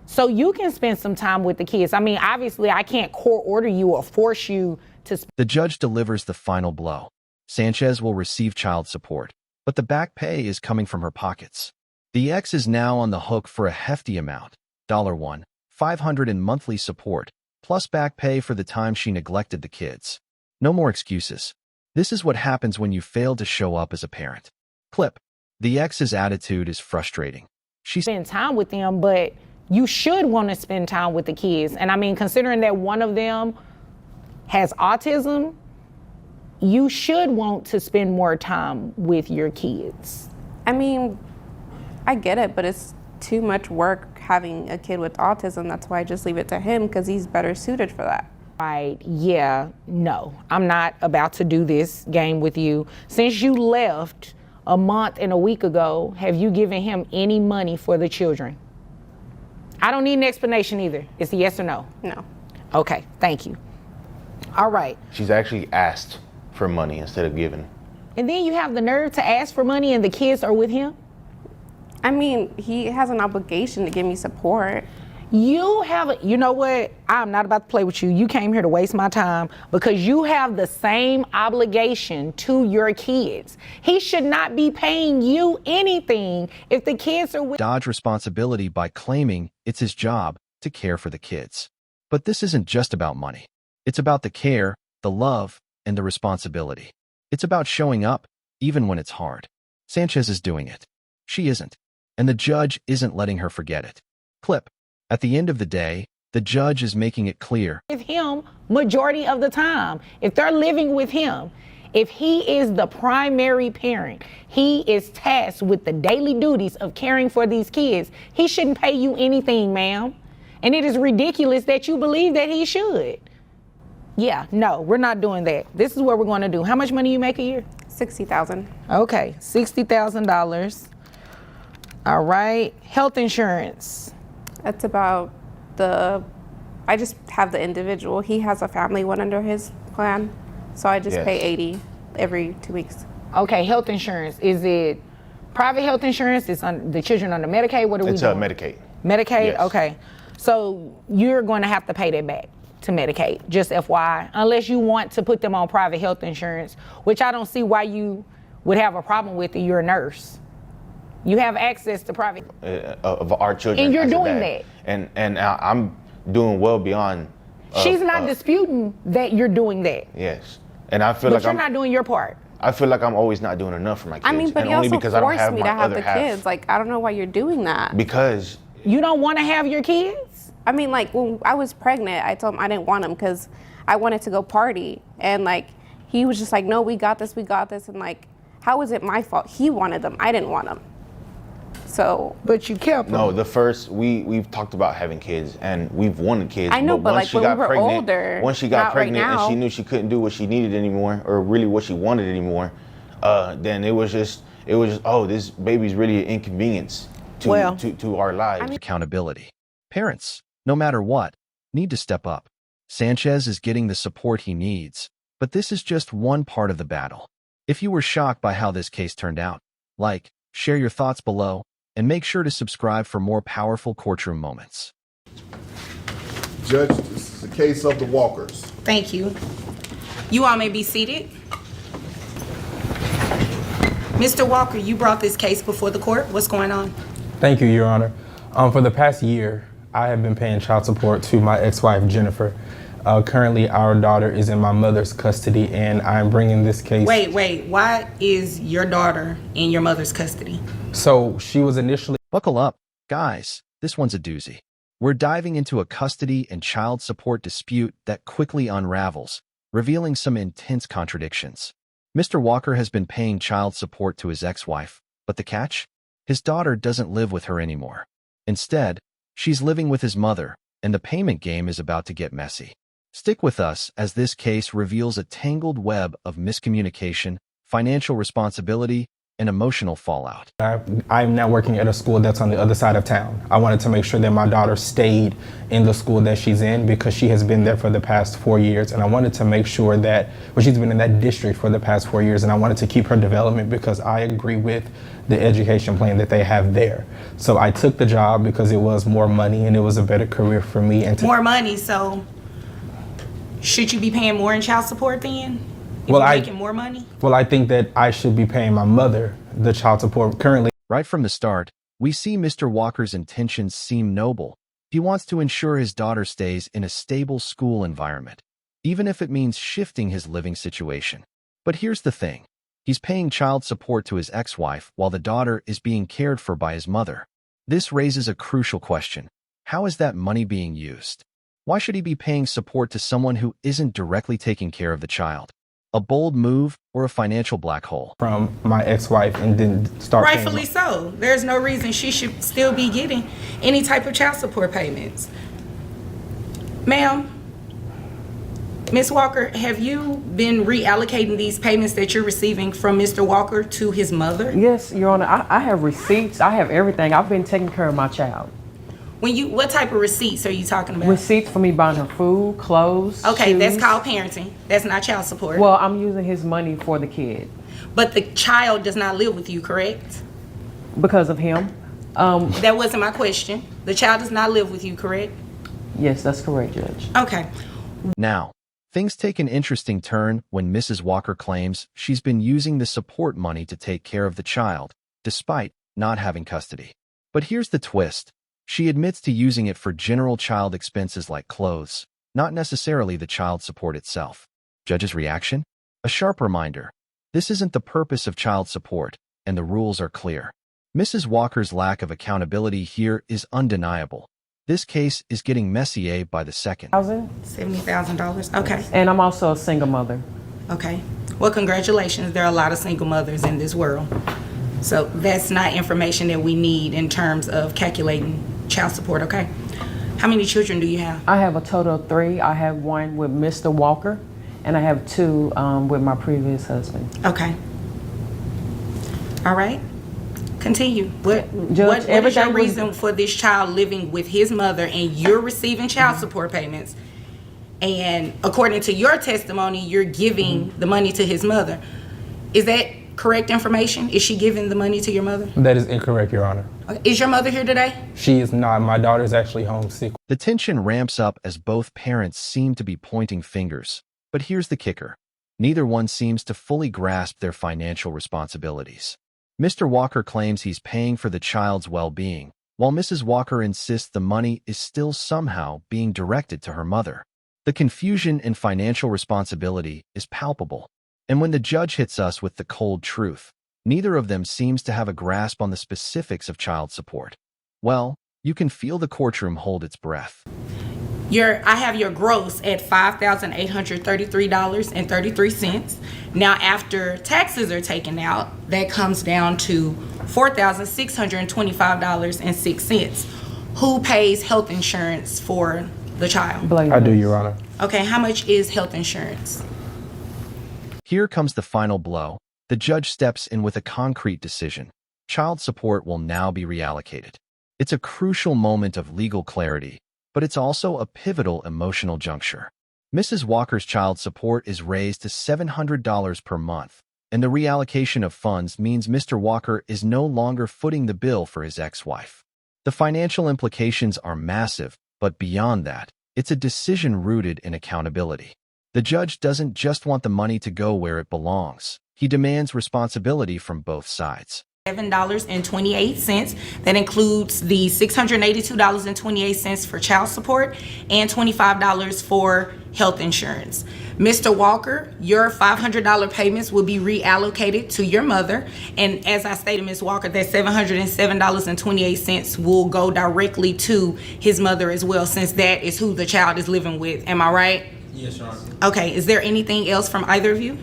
Speaker 3: so you can spend some time with the kids. I mean, obviously, I can't court order you or force you to.
Speaker 1: The judge delivers the final blow. Sanchez will receive child support, but the back pay is coming from her pockets. The ex is now on the hook for a hefty amount, $1,500 in monthly support, plus back pay for the time she neglected the kids. No more excuses. This is what happens when you fail to show up as a parent. Clip. The ex's attitude is frustrating. She
Speaker 3: spend time with them, but you should want to spend time with the kids. And I mean, considering that one of them has autism, you should want to spend more time with your kids.
Speaker 12: I mean, I get it, but it's too much work having a kid with autism. That's why I just leave it to him, because he's better suited for that.
Speaker 3: Right, yeah, no, I'm not about to do this game with you. Since you left a month and a week ago, have you given him any money for the children? I don't need an explanation either. It's a yes or no?
Speaker 12: No.
Speaker 3: Okay, thank you. All right.
Speaker 11: She's actually asked for money instead of giving.
Speaker 3: And then you have the nerve to ask for money and the kids are with him?
Speaker 12: I mean, he has an obligation to give me support.
Speaker 3: You know what? I'm not about to play with you. You came here to waste my time because you have the same obligation to your kids. He should not be paying you anything if the kids are with.
Speaker 1: Dodge responsibility by claiming it's his job to care for the kids. But this isn't just about money. It's about the care, the love, and the responsibility. It's about showing up, even when it's hard. Sanchez is doing it. She isn't. And the judge isn't letting her forget it. Clip. At the end of the day, the judge is making it clear.
Speaker 3: With him majority of the time. If they're living with him, if he is the primary parent, he is tasked with the daily duties of caring for these kids, he shouldn't pay you anything, ma'am. And it is ridiculous that you believe that he should. Yeah, no, we're not doing that. This is what we're going to do. How much money you make a year?
Speaker 12: $60,000.
Speaker 3: Okay, $60,000. All right, health insurance.
Speaker 12: That's about I just have the individual. He has a family one under his plan, so I just pay $80 every 2 weeks.
Speaker 3: Okay, health insurance. Is it private health insurance? Is the children under Medicaid? What are we doing?
Speaker 11: Medicaid.
Speaker 3: Medicaid?
Speaker 11: Yes.
Speaker 3: Okay. So you're going to have to pay that back to Medicaid, just FYI, unless you want to put them on private health insurance, which I don't see why you would have a problem with it. You're a nurse. You have access to private
Speaker 11: of our children.
Speaker 3: And you're doing that.
Speaker 11: And I'm doing well beyond.
Speaker 3: She's not disputing that you're doing that.
Speaker 11: Yes. And I feel
Speaker 3: but
Speaker 11: like
Speaker 3: you're not doing your part.
Speaker 11: I feel like I'm always not doing enough for my kids.
Speaker 12: I mean, but
Speaker 11: and
Speaker 12: you
Speaker 11: only
Speaker 12: also
Speaker 11: because I don't
Speaker 12: forced
Speaker 11: have
Speaker 12: me
Speaker 11: my
Speaker 12: to have
Speaker 11: other
Speaker 12: the
Speaker 11: half.
Speaker 12: kids. Like, I don't know why you're doing that.
Speaker 11: Because
Speaker 3: you don't want to have your kids?
Speaker 12: I mean, like, when I was pregnant, I told him I didn't want them because I wanted to go party. And, like, he was just like, no, we got this. And, like, how is it my fault? He wanted them. I didn't want them. So.
Speaker 3: But you kept them.
Speaker 11: No, the first, we've talked about having kids, and we've wanted kids.
Speaker 12: I know, but
Speaker 11: once
Speaker 12: like
Speaker 11: she
Speaker 12: when
Speaker 11: got
Speaker 12: we were
Speaker 11: pregnant,
Speaker 12: older,
Speaker 11: once she got
Speaker 12: not right
Speaker 11: pregnant and
Speaker 12: now.
Speaker 11: she knew she couldn't do what she needed anymore, or really what she wanted anymore, then it was just, oh, this baby's really an inconvenience to our lives.
Speaker 1: Accountability. Parents, no matter what, need to step up. Sanchez is getting the support he needs, but this is just one part of the battle. If you were shocked by how this case turned out, like, share your thoughts below, and make sure to subscribe for more powerful courtroom moments.
Speaker 13: Judge, this is the case of the Walkers.
Speaker 3: Thank you. You all may be seated. Mr. Walker, you brought this case before the court. What's going on?
Speaker 14: Thank you, Your Honor. For the past year, I have been paying child support to my ex-wife, Jennifer. Currently, our daughter is in my mother's custody, and I'm bringing this case.
Speaker 3: Wait. Why is your daughter in your mother's custody?
Speaker 14: So she was initially.
Speaker 1: Buckle up. Guys, this one's a doozy. We're diving into a custody and child support dispute that quickly unravels, revealing some intense contradictions. Mr. Walker has been paying child support to his ex-wife, but the catch? His daughter doesn't live with her anymore. Instead, she's living with his mother, and the payment game is about to get messy. Stick with us as this case reveals a tangled web of miscommunication, financial responsibility, and emotional fallout.
Speaker 14: I'm now working at a school that's on the other side of town. I wanted to make sure that my daughter stayed in the school that she's in because she has been there for the past 4 years. And I wanted to make sure that, she's been in that district for the past 4 years, and I wanted to keep her development because I agree with the education plan that they have there. So I took the job because it was more money and it was a better career for me. And
Speaker 3: more money, so should you be paying more in child support then? Making more money?
Speaker 14: Well, I think that I should be paying my mother the child support currently.
Speaker 1: Right from the start, we see Mr. Walker's intentions seem noble. He wants to ensure his daughter stays in a stable school environment, even if it means shifting his living situation. But here's the thing. He's paying child support to his ex-wife while the daughter is being cared for by his mother. This raises a crucial question. How is that money being used? Why should he be paying support to someone who isn't directly taking care of the child? A bold move or a financial black hole?
Speaker 14: From my ex-wife and didn't start paying.
Speaker 3: Rightfully so. There's no reason she should still be getting any type of child support payments. Ma'am, Ms. Walker, have you been reallocating these payments that you're receiving from Mr. Walker to his mother?
Speaker 15: Yes, Your Honor. I have receipts. I have everything. I've been taking care of my child.
Speaker 3: What type of receipts are you talking about?
Speaker 15: Receipts for me buying her food, clothes,
Speaker 3: Okay,
Speaker 15: shoes.
Speaker 3: that's called parenting. That's not child support.
Speaker 15: Well, I'm using his money for the kid.
Speaker 3: But the child does not live with you, correct?
Speaker 15: Because of him.
Speaker 3: That wasn't my question. The child does not live with you, correct?
Speaker 15: Yes, that's correct, Judge.
Speaker 3: Okay.
Speaker 1: Now, things take an interesting turn when Mrs. Walker claims she's been using the support money to take care of the child, despite not having custody. But here's the twist. She admits to using it for general child expenses like clothes, not necessarily the child support itself. Judge's reaction? A sharp reminder. This isn't the purpose of child support, and the rules are clear. Mrs. Walker's lack of accountability here is undeniable. This case is getting messier by the second.
Speaker 3: $70,000, okay.
Speaker 15: And I'm also a single mother.
Speaker 3: Okay. Well, congratulations. There are a lot of single mothers in this world. So that's not information that we need in terms of calculating child support, okay? How many children do you have?
Speaker 15: I have a total of 3. I have 1 with Mr. Walker, and I have 2 with my previous husband.
Speaker 3: Okay. All right. Continue. What
Speaker 15: Judge,
Speaker 3: is your reason for this child living with his mother and you're receiving child support payments? And according to your testimony, you're giving the money to his mother. Is that correct information? Is she giving the money to your mother?
Speaker 14: That is incorrect, Your Honor.
Speaker 3: Is your mother here today?
Speaker 14: She is not. My daughter is actually homesick.
Speaker 1: The tension ramps up as both parents seem to be pointing fingers. But here's the kicker. Neither one seems to fully grasp their financial responsibilities. Mr. Walker claims he's paying for the child's well-being, while Mrs. Walker insists the money is still somehow being directed to her mother. The confusion in financial responsibility is palpable. And when the judge hits us with the cold truth, neither of them seems to have a grasp on the specifics of child support. Well, you can feel the courtroom hold its breath.
Speaker 3: I have your gross at $5,833.33. Now, after taxes are taken out, that comes down to $4,625.06. Who pays health insurance for the child?
Speaker 14: I do, Your Honor.
Speaker 3: Okay, how much is health insurance?
Speaker 1: Here comes the final blow. The judge steps in with a concrete decision. Child support will now be reallocated. It's a crucial moment of legal clarity, but it's also a pivotal emotional juncture. Mrs. Walker's child support is raised to $700 per month, and the reallocation of funds means Mr. Walker is no longer footing the bill for his ex-wife. The financial implications are massive, but beyond that, it's a decision rooted in accountability. The judge doesn't just want the money to go where it belongs. He demands responsibility from both sides.
Speaker 3: $7.28. That includes the $682.28 for child support and $25 for health insurance. Mr. Walker, your $500 payments will be reallocated to your mother. And as I stated, Ms. Walker, that $707.28 will go directly to his mother as well, since that is who the child is living with. Am I right?
Speaker 16: Yes, Your Honor.
Speaker 3: Okay, is there anything else from either of you?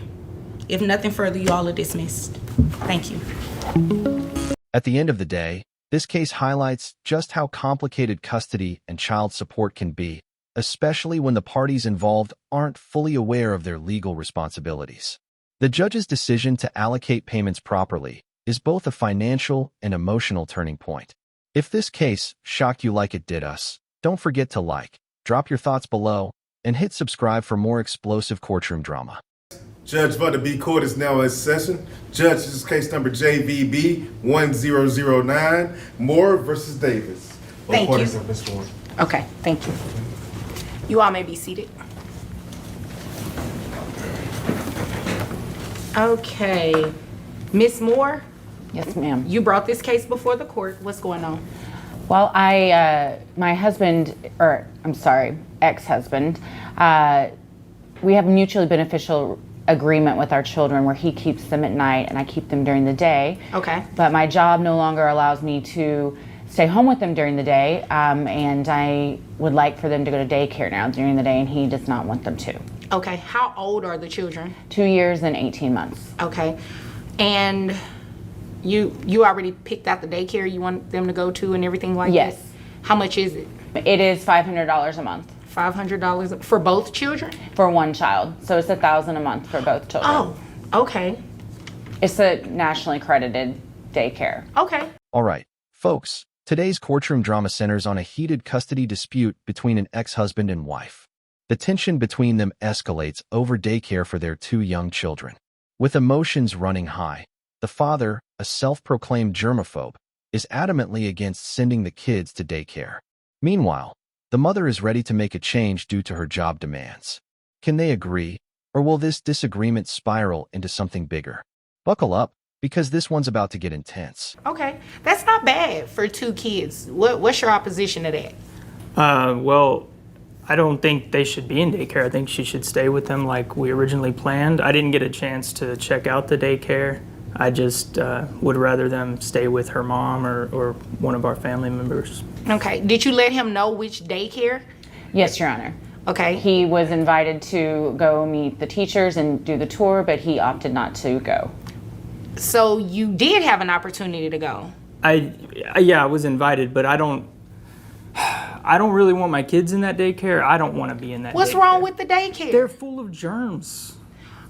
Speaker 3: If nothing further, you all are dismissed. Thank you.
Speaker 1: At the end of the day, this case highlights just how complicated custody and child support can be, especially when the parties involved aren't fully aware of their legal responsibilities. The judge's decision to allocate payments properly is both a financial and emotional turning point. If this case shocked you like it did us, don't forget to like, drop your thoughts below, and hit subscribe for more explosive courtroom drama.
Speaker 2: Judge Vonda B court is now in session. Judge, this is case number JVB 1009, Moore versus Davis.
Speaker 3: Thank you. Okay, thank you. You all may be seated. Okay, Miss Moore?
Speaker 17: Yes, ma'am.
Speaker 3: You brought this case before the court. What's going on?
Speaker 17: Well, my husband, or I'm sorry, ex-husband, we have a mutually beneficial agreement with our children where he keeps them at night and I keep them during the day.
Speaker 3: Okay.
Speaker 17: But my job no longer allows me to stay home with them during the day, and I would like for them to go to daycare now during the day, and he does not want them to.
Speaker 3: Okay, how old are the children?
Speaker 17: 2 years and 18 months.
Speaker 3: Okay, and you already picked out the daycare you want them to go to and everything like
Speaker 17: yes.
Speaker 3: that? How much is it?
Speaker 17: It is $500 a month.
Speaker 3: $500 for both children?
Speaker 17: For one child, so it's $1,000 a month for both children.
Speaker 3: Oh, okay.
Speaker 17: It's a nationally accredited daycare.
Speaker 3: Okay.
Speaker 1: All right, folks, today's courtroom drama centers on a heated custody dispute between an ex-husband and wife. The tension between them escalates over daycare for their 2 young children. With emotions running high, the father, a self-proclaimed germaphobe, is adamantly against sending the kids to daycare. Meanwhile, the mother is ready to make a change due to her job demands. Can they agree, or will this disagreement spiral into something bigger? Buckle up, because this one's about to get intense.
Speaker 3: Okay, that's not bad for 2 kids. What's your opposition to that?
Speaker 16: Well, I don't think they should be in daycare. I think she should stay with them like we originally planned. I didn't get a chance to check out the daycare. I just would rather them stay with her mom or one of our family members.
Speaker 3: Okay, did you let him know which daycare?
Speaker 17: Yes, Your Honor.
Speaker 3: Okay.
Speaker 17: He was invited to go meet the teachers and do the tour, but he opted not to go.
Speaker 3: So you did have an opportunity to go?
Speaker 16: Yeah, I was invited, but I don't really want my kids in that daycare. I don't want to be in that
Speaker 3: What's
Speaker 16: daycare.
Speaker 3: wrong with the daycare?
Speaker 16: They're full of germs.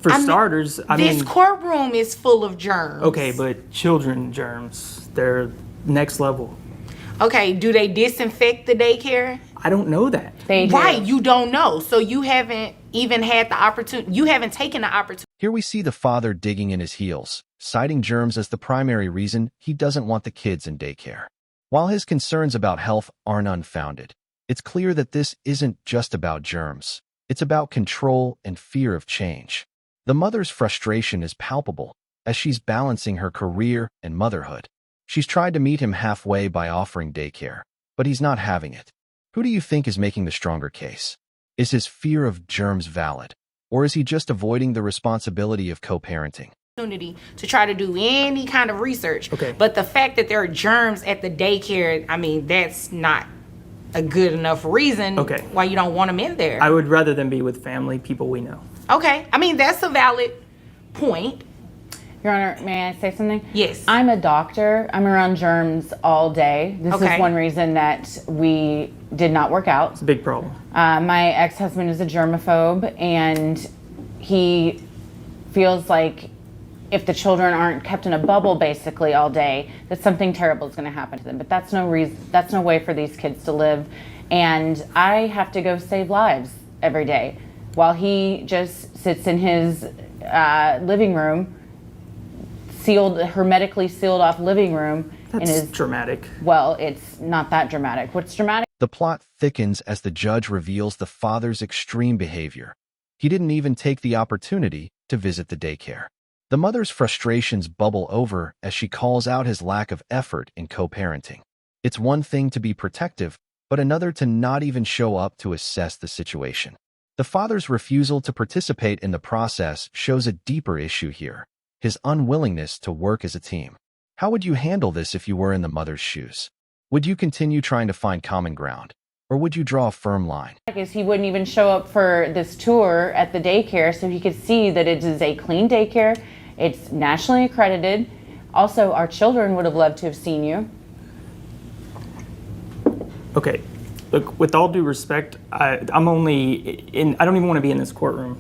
Speaker 16: For starters,
Speaker 3: this courtroom is full of germs.
Speaker 16: Okay, but children germs, they're next level.
Speaker 3: Okay, do they disinfect the daycare?
Speaker 16: I don't know that.
Speaker 3: Right, you don't know. So you haven't even had the opportunity, you haven't taken the opportunity.
Speaker 1: Here we see the father digging in his heels, citing germs as the primary reason he doesn't want the kids in daycare. While his concerns about health aren't unfounded, it's clear that this isn't just about germs. It's about control and fear of change. The mother's frustration is palpable as she's balancing her career and motherhood. She's tried to meet him halfway by offering daycare, but he's not having it. Who do you think is making the stronger case? Is his fear of germs valid, or is he just avoiding the responsibility of co-parenting?
Speaker 3: To try to do any kind of research.
Speaker 16: Okay.
Speaker 3: But the fact that there are germs at the daycare, I mean, that's not
Speaker 18: a good enough reason
Speaker 16: Okay.
Speaker 18: why you don't want them in there.
Speaker 16: I would rather them be with family, people we know.
Speaker 18: Okay, I mean, that's a valid point.
Speaker 17: Your Honor, may I say something?
Speaker 18: Yes.
Speaker 17: I'm a doctor. I'm around germs all day. This
Speaker 18: Okay.
Speaker 17: is one reason that we did not work out.
Speaker 16: It's a big problem.
Speaker 17: My ex-husband is a germaphobe, and he feels like if the children aren't kept in a bubble basically all day, that something terrible is going to happen to them. But that's no reason. That's no way for these kids to live. And I have to go save lives every day, while he just sits in his living room, hermetically sealed off living room.
Speaker 16: That's dramatic.
Speaker 17: Well, it's not that dramatic. What's dramatic?
Speaker 1: The plot thickens as the judge reveals the father's extreme behavior. He didn't even take the opportunity to visit the daycare. The mother's frustrations bubble over as she calls out his lack of effort in co-parenting. It's one thing to be protective, but another to not even show up to assess the situation. The father's refusal to participate in the process shows a deeper issue here: his unwillingness to work as a team. How would you handle this if you were in the mother's shoes? Would you continue trying to find common ground, or would you draw a firm line?
Speaker 17: Is he wouldn't even show up for this tour at the daycare so he could see that it is a clean daycare. It's nationally accredited. Also, our children would have loved to have seen you.
Speaker 16: Okay, look, with all due respect, I'm only in, I don't even want to be in this courtroom,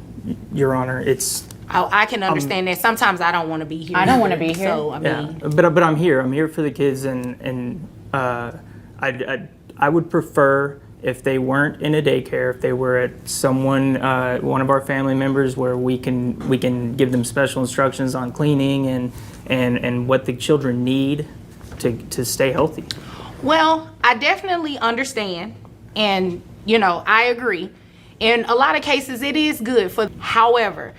Speaker 16: Your Honor. It's...
Speaker 18: I can understand that. Sometimes I don't want to be here.
Speaker 17: I don't want to be here.
Speaker 18: So, I mean...
Speaker 16: Yeah, but I'm here. I'm here for the kids, and I would prefer if they weren't in a daycare, if they were at someone, one of our family members, where we can give them special instructions on cleaning and what the children need to stay healthy.
Speaker 18: Well, I definitely understand, and I agree. In a lot of cases, it is good for. However,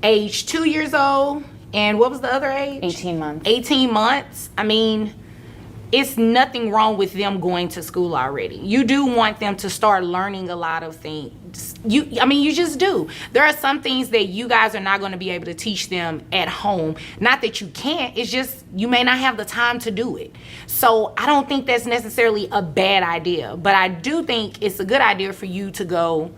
Speaker 18: age 2 years old, and what was the other age?
Speaker 17: 18 months.
Speaker 18: 18 months. I mean, it's nothing wrong with them going to school already. You do want them to start learning a lot of things. You just do. There are some things that you guys are not going to be able to teach them at home. Not that you can't, it's just you may not have the time to do it. So I don't think that's necessarily a bad idea, but I do think it's a good idea for you to go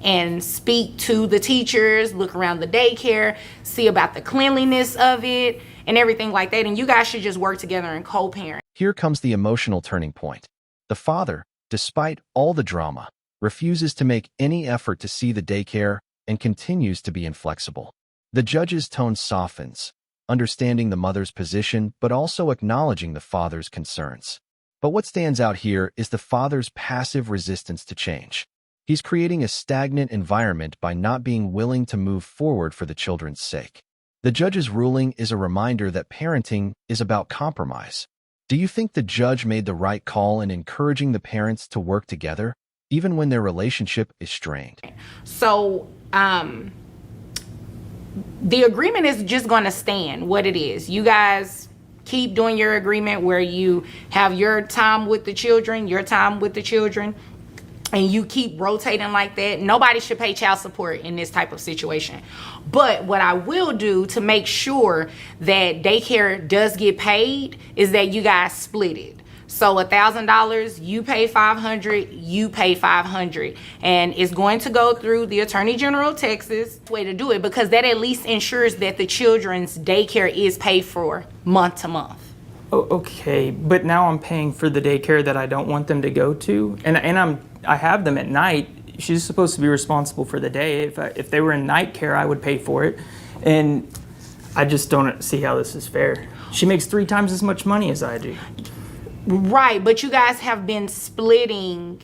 Speaker 18: and speak to the teachers, look around the daycare, see about the cleanliness of it and everything like that. And you guys should just work together and co-parent.
Speaker 1: Here comes the emotional turning point. The father, despite all the drama, refuses to make any effort to see the daycare and continues to be inflexible. The judge's tone softens, understanding the mother's position but also acknowledging the father's concerns. But what stands out here is the father's passive resistance to change. He's creating a stagnant environment by not being willing to move forward for the children's sake. The judge's ruling is a reminder that parenting is about compromise. Do you think the judge made the right call in encouraging the parents to work together, even when their relationship is strained?
Speaker 18: So, the agreement is just going to stand what it is. You guys keep doing your agreement where you have your time with the children, and you keep rotating like that. Nobody should pay child support in this type of situation. But what I will do to make sure that daycare does get paid is that you guys split it. So $1,000, you pay $500, you pay $500. And it's going to go through the Attorney General of Texas. Way to do it, because that at least ensures that the children's daycare is paid for month to month.
Speaker 16: Oh, okay, but now I'm paying for the daycare that I don't want them to go to, and I have them at night. She's supposed to be responsible for the day. If they were in night care, I would pay for it, and I just don't see how this is fair. She makes 3 times as much money as I do.
Speaker 18: Right, but you guys have been splitting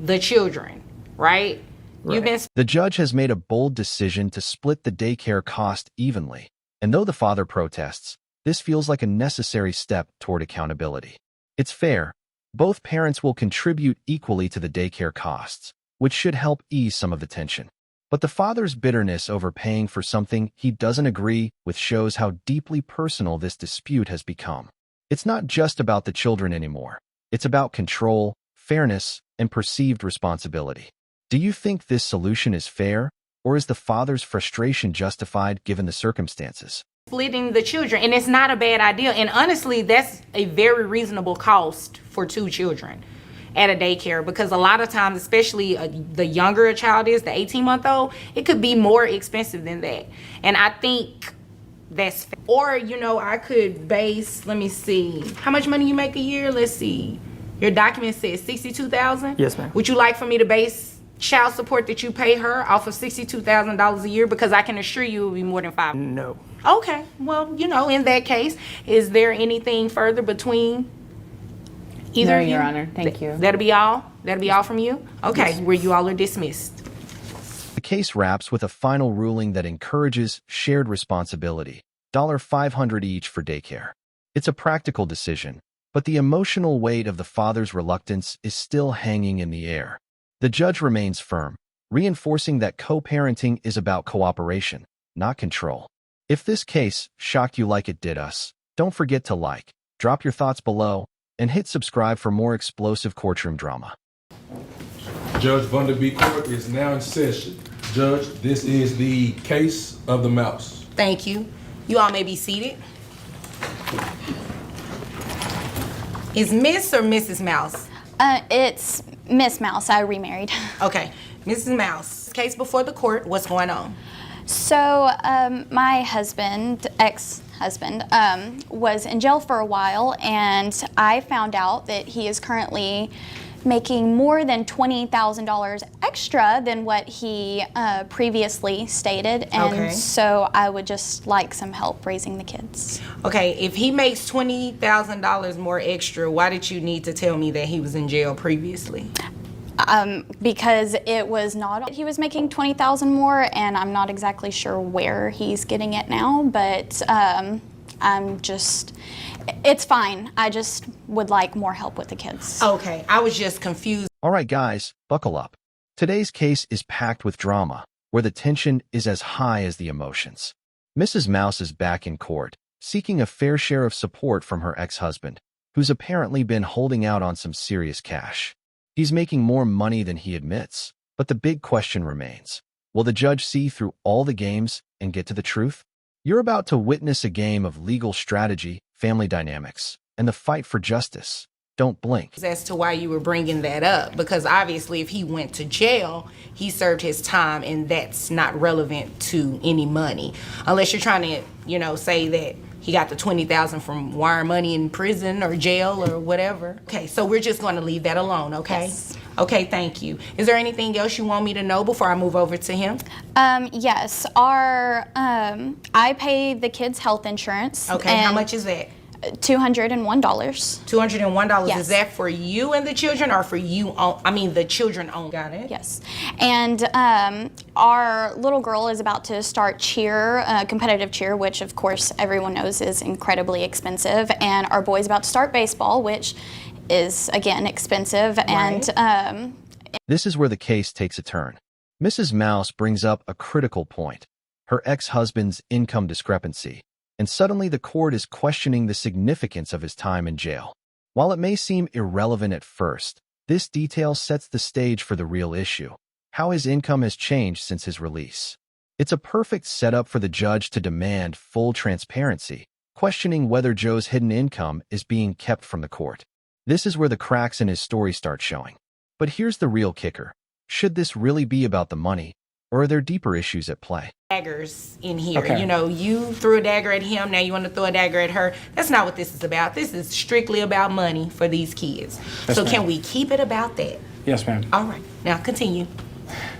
Speaker 18: the children, right?
Speaker 1: The judge has made a bold decision to split the daycare cost evenly, and though the father protests, this feels like a necessary step toward accountability. It's fair. Both parents will contribute equally to the daycare costs, which should help ease some of the tension. But the father's bitterness over paying for something he doesn't agree with shows how deeply personal this dispute has become. It's not just about the children anymore. It's about control, fairness, and perceived responsibility. Do you think this solution is fair, or is the father's frustration justified given the circumstances?
Speaker 18: Splitting the children, and it's not a bad idea. And honestly, that's a very reasonable cost for 2 children. at a daycare, because a lot of times, especially the younger a child is, the 18-month-old, it could be more expensive than that. And I think that's, or, you know, I could base, let me see, how much money you make a year? Let's see. Your document says $62,000?
Speaker 16: Yes, ma'am.
Speaker 18: Would you like for me to base child support that you pay her off of $62,000 a year? Because I can assure you it will be more than $5.
Speaker 16: No.
Speaker 18: Okay, well, you know, in that case, is there anything further between either
Speaker 17: No,
Speaker 18: of you?
Speaker 17: Your Honor. Thank you.
Speaker 18: That'll be all? That'll be all from you? Okay,
Speaker 16: Yes.
Speaker 18: where you all are dismissed.
Speaker 1: The case wraps with a final ruling that encourages shared responsibility, $500 each for daycare. It's a practical decision, but the emotional weight of the father's reluctance is still hanging in the air. The judge remains firm, reinforcing that co-parenting is about cooperation, not control. If this case shocked you like it did us, don't forget to like, drop your thoughts below, and hit subscribe for more explosive courtroom drama.
Speaker 19: Judge Vonda B court is now in session. Judge, this is the case of the mouse.
Speaker 18: Thank you. You all may be seated. Is Miss or Mrs. Mouse?
Speaker 20: It's Miss Mouse. I remarried.
Speaker 18: Okay, Mrs. Mouse. Case before the court, what's going on?
Speaker 20: So my husband, ex-husband, was in jail for a while, and I found out that he is currently making more than $20,000 extra than what he previously stated, and so I would just like some help raising the kids.
Speaker 18: Okay, if he makes $20,000 more extra, why did you need to tell me that he was in jail previously?
Speaker 20: Because it was not, he was making $20,000 more, and I'm not exactly sure where he's getting it now, but I'm just, it's fine. I just would like more help with the kids.
Speaker 18: Okay, I was just confused.
Speaker 1: All right, guys, buckle up. Today's case is packed with drama, where the tension is as high as the emotions. Mrs. Mouse is back in court, seeking a fair share of support from her ex-husband, who's apparently been holding out on some serious cash. He's making more money than he admits, but the big question remains. Will the judge see through all the games and get to the truth? You're about to witness a game of legal strategy, family dynamics, and the fight for justice. Don't blink.
Speaker 18: As to why you were bringing that up, because obviously if he went to jail, he served his time, and that's not relevant to any money. Unless you're trying to, you know, say that he got the $20,000 from wire money in prison or jail or whatever. Okay, so we're just going to leave that alone, okay?
Speaker 20: Yes.
Speaker 18: Okay, thank you. Is there anything else you want me to know before I move over to him?
Speaker 20: Yes, I pay the kids' health insurance.
Speaker 18: Okay, how much is that?
Speaker 20: $201.
Speaker 18: $201.
Speaker 20: Yes.
Speaker 18: Is that for you and the children, or for you? The children own. Got it.
Speaker 20: Yes, and our little girl is about to start cheer, competitive cheer, which of course everyone knows is incredibly expensive, and our boy's about to start baseball, which is again expensive.
Speaker 18: Right.
Speaker 20: And
Speaker 1: This is where the case takes a turn. Mrs. Mouse brings up a critical point: her ex-husband's income discrepancy. And suddenly the court is questioning the significance of his time in jail. While it may seem irrelevant at first, this detail sets the stage for the real issue: how his income has changed since his release. It's a perfect setup for the judge to demand full transparency, questioning whether Joe's hidden income is being kept from the court. This is where the cracks in his story start showing. But here's the real kicker: should this really be about the money, or are there deeper issues at play?
Speaker 18: Daggers in here.
Speaker 1: Okay.
Speaker 18: You know, you threw a dagger at him, now you want to throw a dagger at her. That's not what this is about. This is strictly about money for these kids.
Speaker 21: Yes,
Speaker 18: so
Speaker 21: ma'am.
Speaker 18: can we keep it about that?
Speaker 21: Yes, ma'am.
Speaker 18: All right, now continue.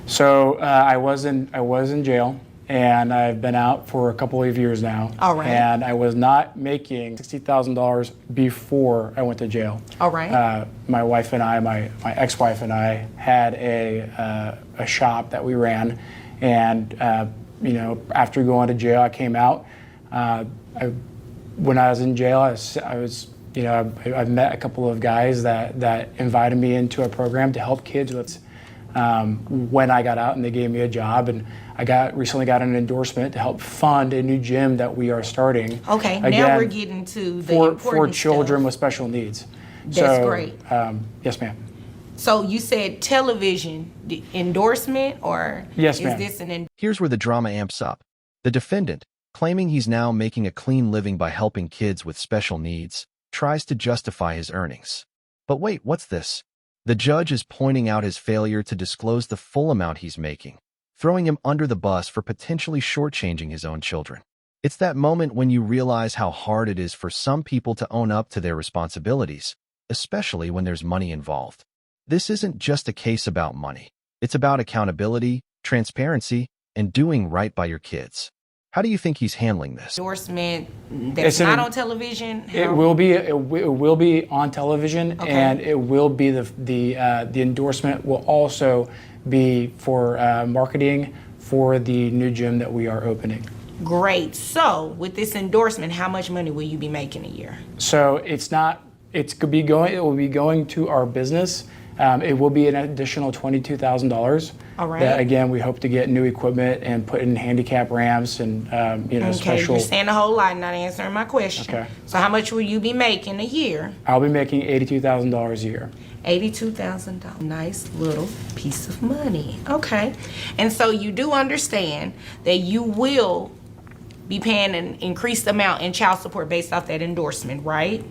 Speaker 21: So I was in jail, and I've been out for a couple of years now.
Speaker 18: All right.
Speaker 21: And I was not making $60,000 before I went to jail.
Speaker 18: All right.
Speaker 21: My wife and I, my ex-wife and I, had a shop that we ran, and you know, after going to jail, I came out. When I was in jail, I was you know, I've met a couple of guys that invited me into a program to help kids with when I got out, and they gave me a job, and I recently got an endorsement to help fund a new gym that we are starting.
Speaker 18: Okay,
Speaker 21: again,
Speaker 18: now we're getting to the important
Speaker 21: for children
Speaker 18: stuff.
Speaker 21: with special needs.
Speaker 18: That's great.
Speaker 21: Yes, ma'am.
Speaker 18: So you said television endorsement, or
Speaker 21: yes,
Speaker 18: is
Speaker 21: ma'am.
Speaker 18: this an
Speaker 1: Here's where the drama amps up. The defendant, claiming he's now making a clean living by helping kids with special needs, tries to justify his earnings. But wait, what's this? The judge is pointing out his failure to disclose the full amount he's making, throwing him under the bus for potentially shortchanging his own children. It's that moment when you realize how hard it is for some people to own up to their responsibilities, especially when there's money involved. This isn't just a case about money. It's about accountability, transparency, and doing right by your kids. How do you think he's handling this?
Speaker 18: Endorsement that's not on television?
Speaker 21: It will be on television,
Speaker 18: Okay.
Speaker 21: and it will be the endorsement will also be for marketing for the new gym that we are opening.
Speaker 18: Great. So with this endorsement, how much money will you be making a year?
Speaker 21: So it will be going to our business. It will be an additional $22,000.
Speaker 18: All right.
Speaker 21: That, again, we hope to get new equipment and put in handicap ramps and
Speaker 18: Okay,
Speaker 21: special.
Speaker 18: you're saying a whole lot, not answering my question.
Speaker 21: Okay.
Speaker 18: So how much will you be making a year?
Speaker 21: I'll be making $82,000 a year.
Speaker 18: $82,000. Nice little piece of money. Okay. And so you do understand that you will be paying an increased amount in child support based off that endorsement, right?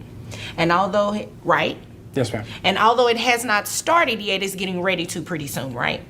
Speaker 18: And although, right?
Speaker 21: Yes, ma'am.
Speaker 18: And although it has not started yet, it's getting ready to pretty soon, right?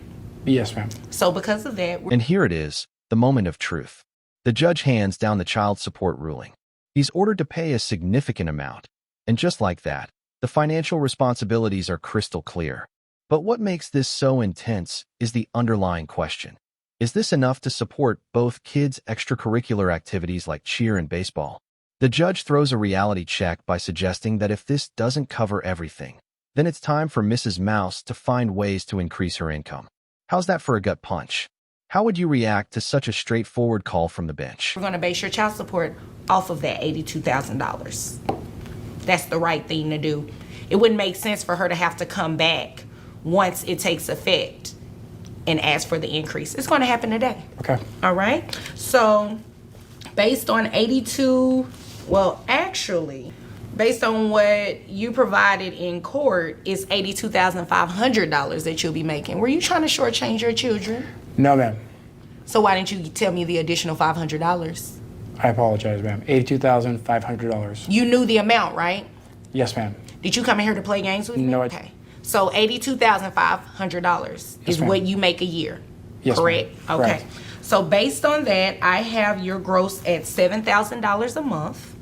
Speaker 21: Yes, ma'am.
Speaker 18: So because of that,
Speaker 1: And here it is, the moment of truth. The judge hands down the child support ruling. He's ordered to pay a significant amount. And just like that, the financial responsibilities are crystal clear. But what makes this so intense is the underlying question. Is this enough to support both kids' extracurricular activities like cheer and baseball? The judge throws a reality check by suggesting that if this doesn't cover everything, then it's time for Mrs. Mouse to find ways to increase her income. How's that for a gut punch? How would you react to such a straightforward call from the bench?
Speaker 18: we're going to base your child support off of that $82,000. That's the right thing to do. It wouldn't make sense for her to have to come back once it takes effect and ask for the increase. It's going to happen today.
Speaker 21: Okay.
Speaker 18: All right. So based on 82, well, actually, based on what you provided in court, is $82,500 that you'll be making. Were you trying to shortchange your children?
Speaker 21: No, ma'am.
Speaker 18: So why didn't you tell me the additional $500?
Speaker 21: I apologize, ma'am. $82,500.
Speaker 18: You knew the amount, right?
Speaker 21: Yes, ma'am.
Speaker 18: Did you come in here to play games with me?
Speaker 21: No,
Speaker 18: Okay. So $82,500 is
Speaker 21: ma'am.
Speaker 18: what you make a year,
Speaker 21: Yes,
Speaker 18: correct?
Speaker 21: ma'am.
Speaker 18: Okay.
Speaker 21: Correct.
Speaker 18: So based on that, I have your gross at $7,000 a month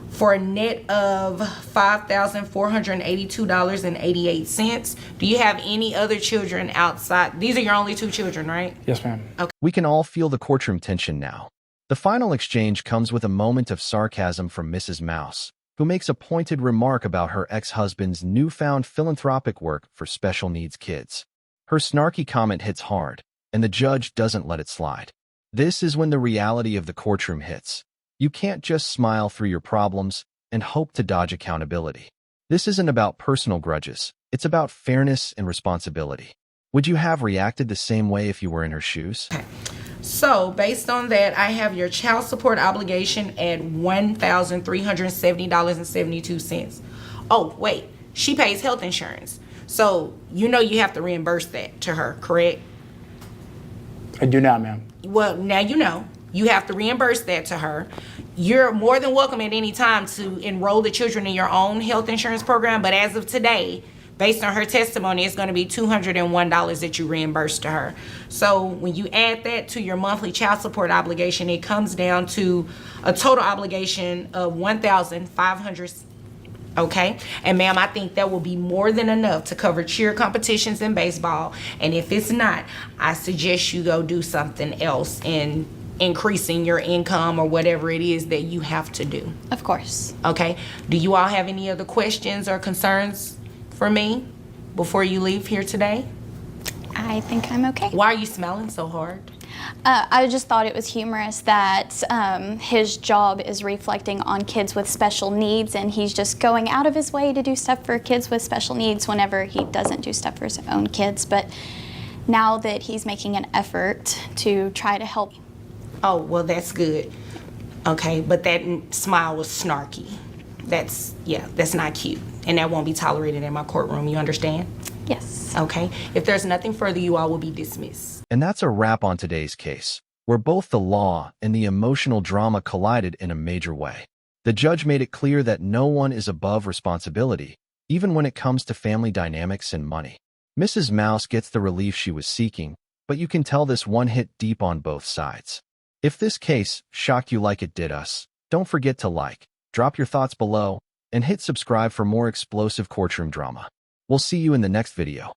Speaker 18: for a net of $5,482.88. Do you have any other children outside? These are your only two children, right?
Speaker 21: Yes, ma'am.
Speaker 18: Okay.
Speaker 1: We can all feel the courtroom tension now. The final exchange comes with a moment of sarcasm from Mrs. Mouse, who makes a pointed remark about her ex-husband's newfound philanthropic work for special needs kids. Her snarky comment hits hard, and the judge doesn't let it slide. This is when the reality of the courtroom hits. You can't just smile through your problems and hope to dodge accountability. This isn't about personal grudges. It's about fairness and responsibility. Would you have reacted the same way if you were in her shoes?
Speaker 18: So based on that, I have your child support obligation at $1,370.72. Oh, wait, she pays health insurance. So you know you have to reimburse that to her, correct?
Speaker 21: I do not, ma'am.
Speaker 18: Well, now you know. You have to reimburse that to her. You're more than welcome at any time to enroll the children in your own health insurance program, but as of today, based on her testimony, it's going to be $201 that you reimburse to her. So when you add that to your monthly child support obligation, it comes down to a total obligation of $1,500. Okay, and ma'am, I think that will be more than enough to cover cheer competitions in baseball. And if it's not, I suggest you go do something else in increasing your income or whatever it is that you have to do.
Speaker 20: Of course.
Speaker 18: Okay, do you all have any other questions or concerns for me before you leave here today?
Speaker 20: I think I'm okay.
Speaker 18: Why are you smiling so hard?
Speaker 20: I just thought it was humorous that his job is reflecting on kids with special needs, and he's just going out of his way to do stuff for kids with special needs whenever he doesn't do stuff for his own kids. But now that he's making an effort to try to help.
Speaker 18: Oh, well, that's good. Okay, but that smile was snarky. That's not cute. And that won't be tolerated in my courtroom, you understand?
Speaker 20: Yes.
Speaker 18: Okay, if there's nothing further, you all will be dismissed.
Speaker 1: And that's a wrap on today's case, where both the law and the emotional drama collided in a major way. The judge made it clear that no one is above responsibility, even when it comes to family dynamics and money. Mrs. Mouse gets the relief she was seeking, but you can tell this one hit deep on both sides. If this case shocked you like it did us, don't forget to like, drop your thoughts below, and hit subscribe for more explosive courtroom drama. We'll see you in the next video.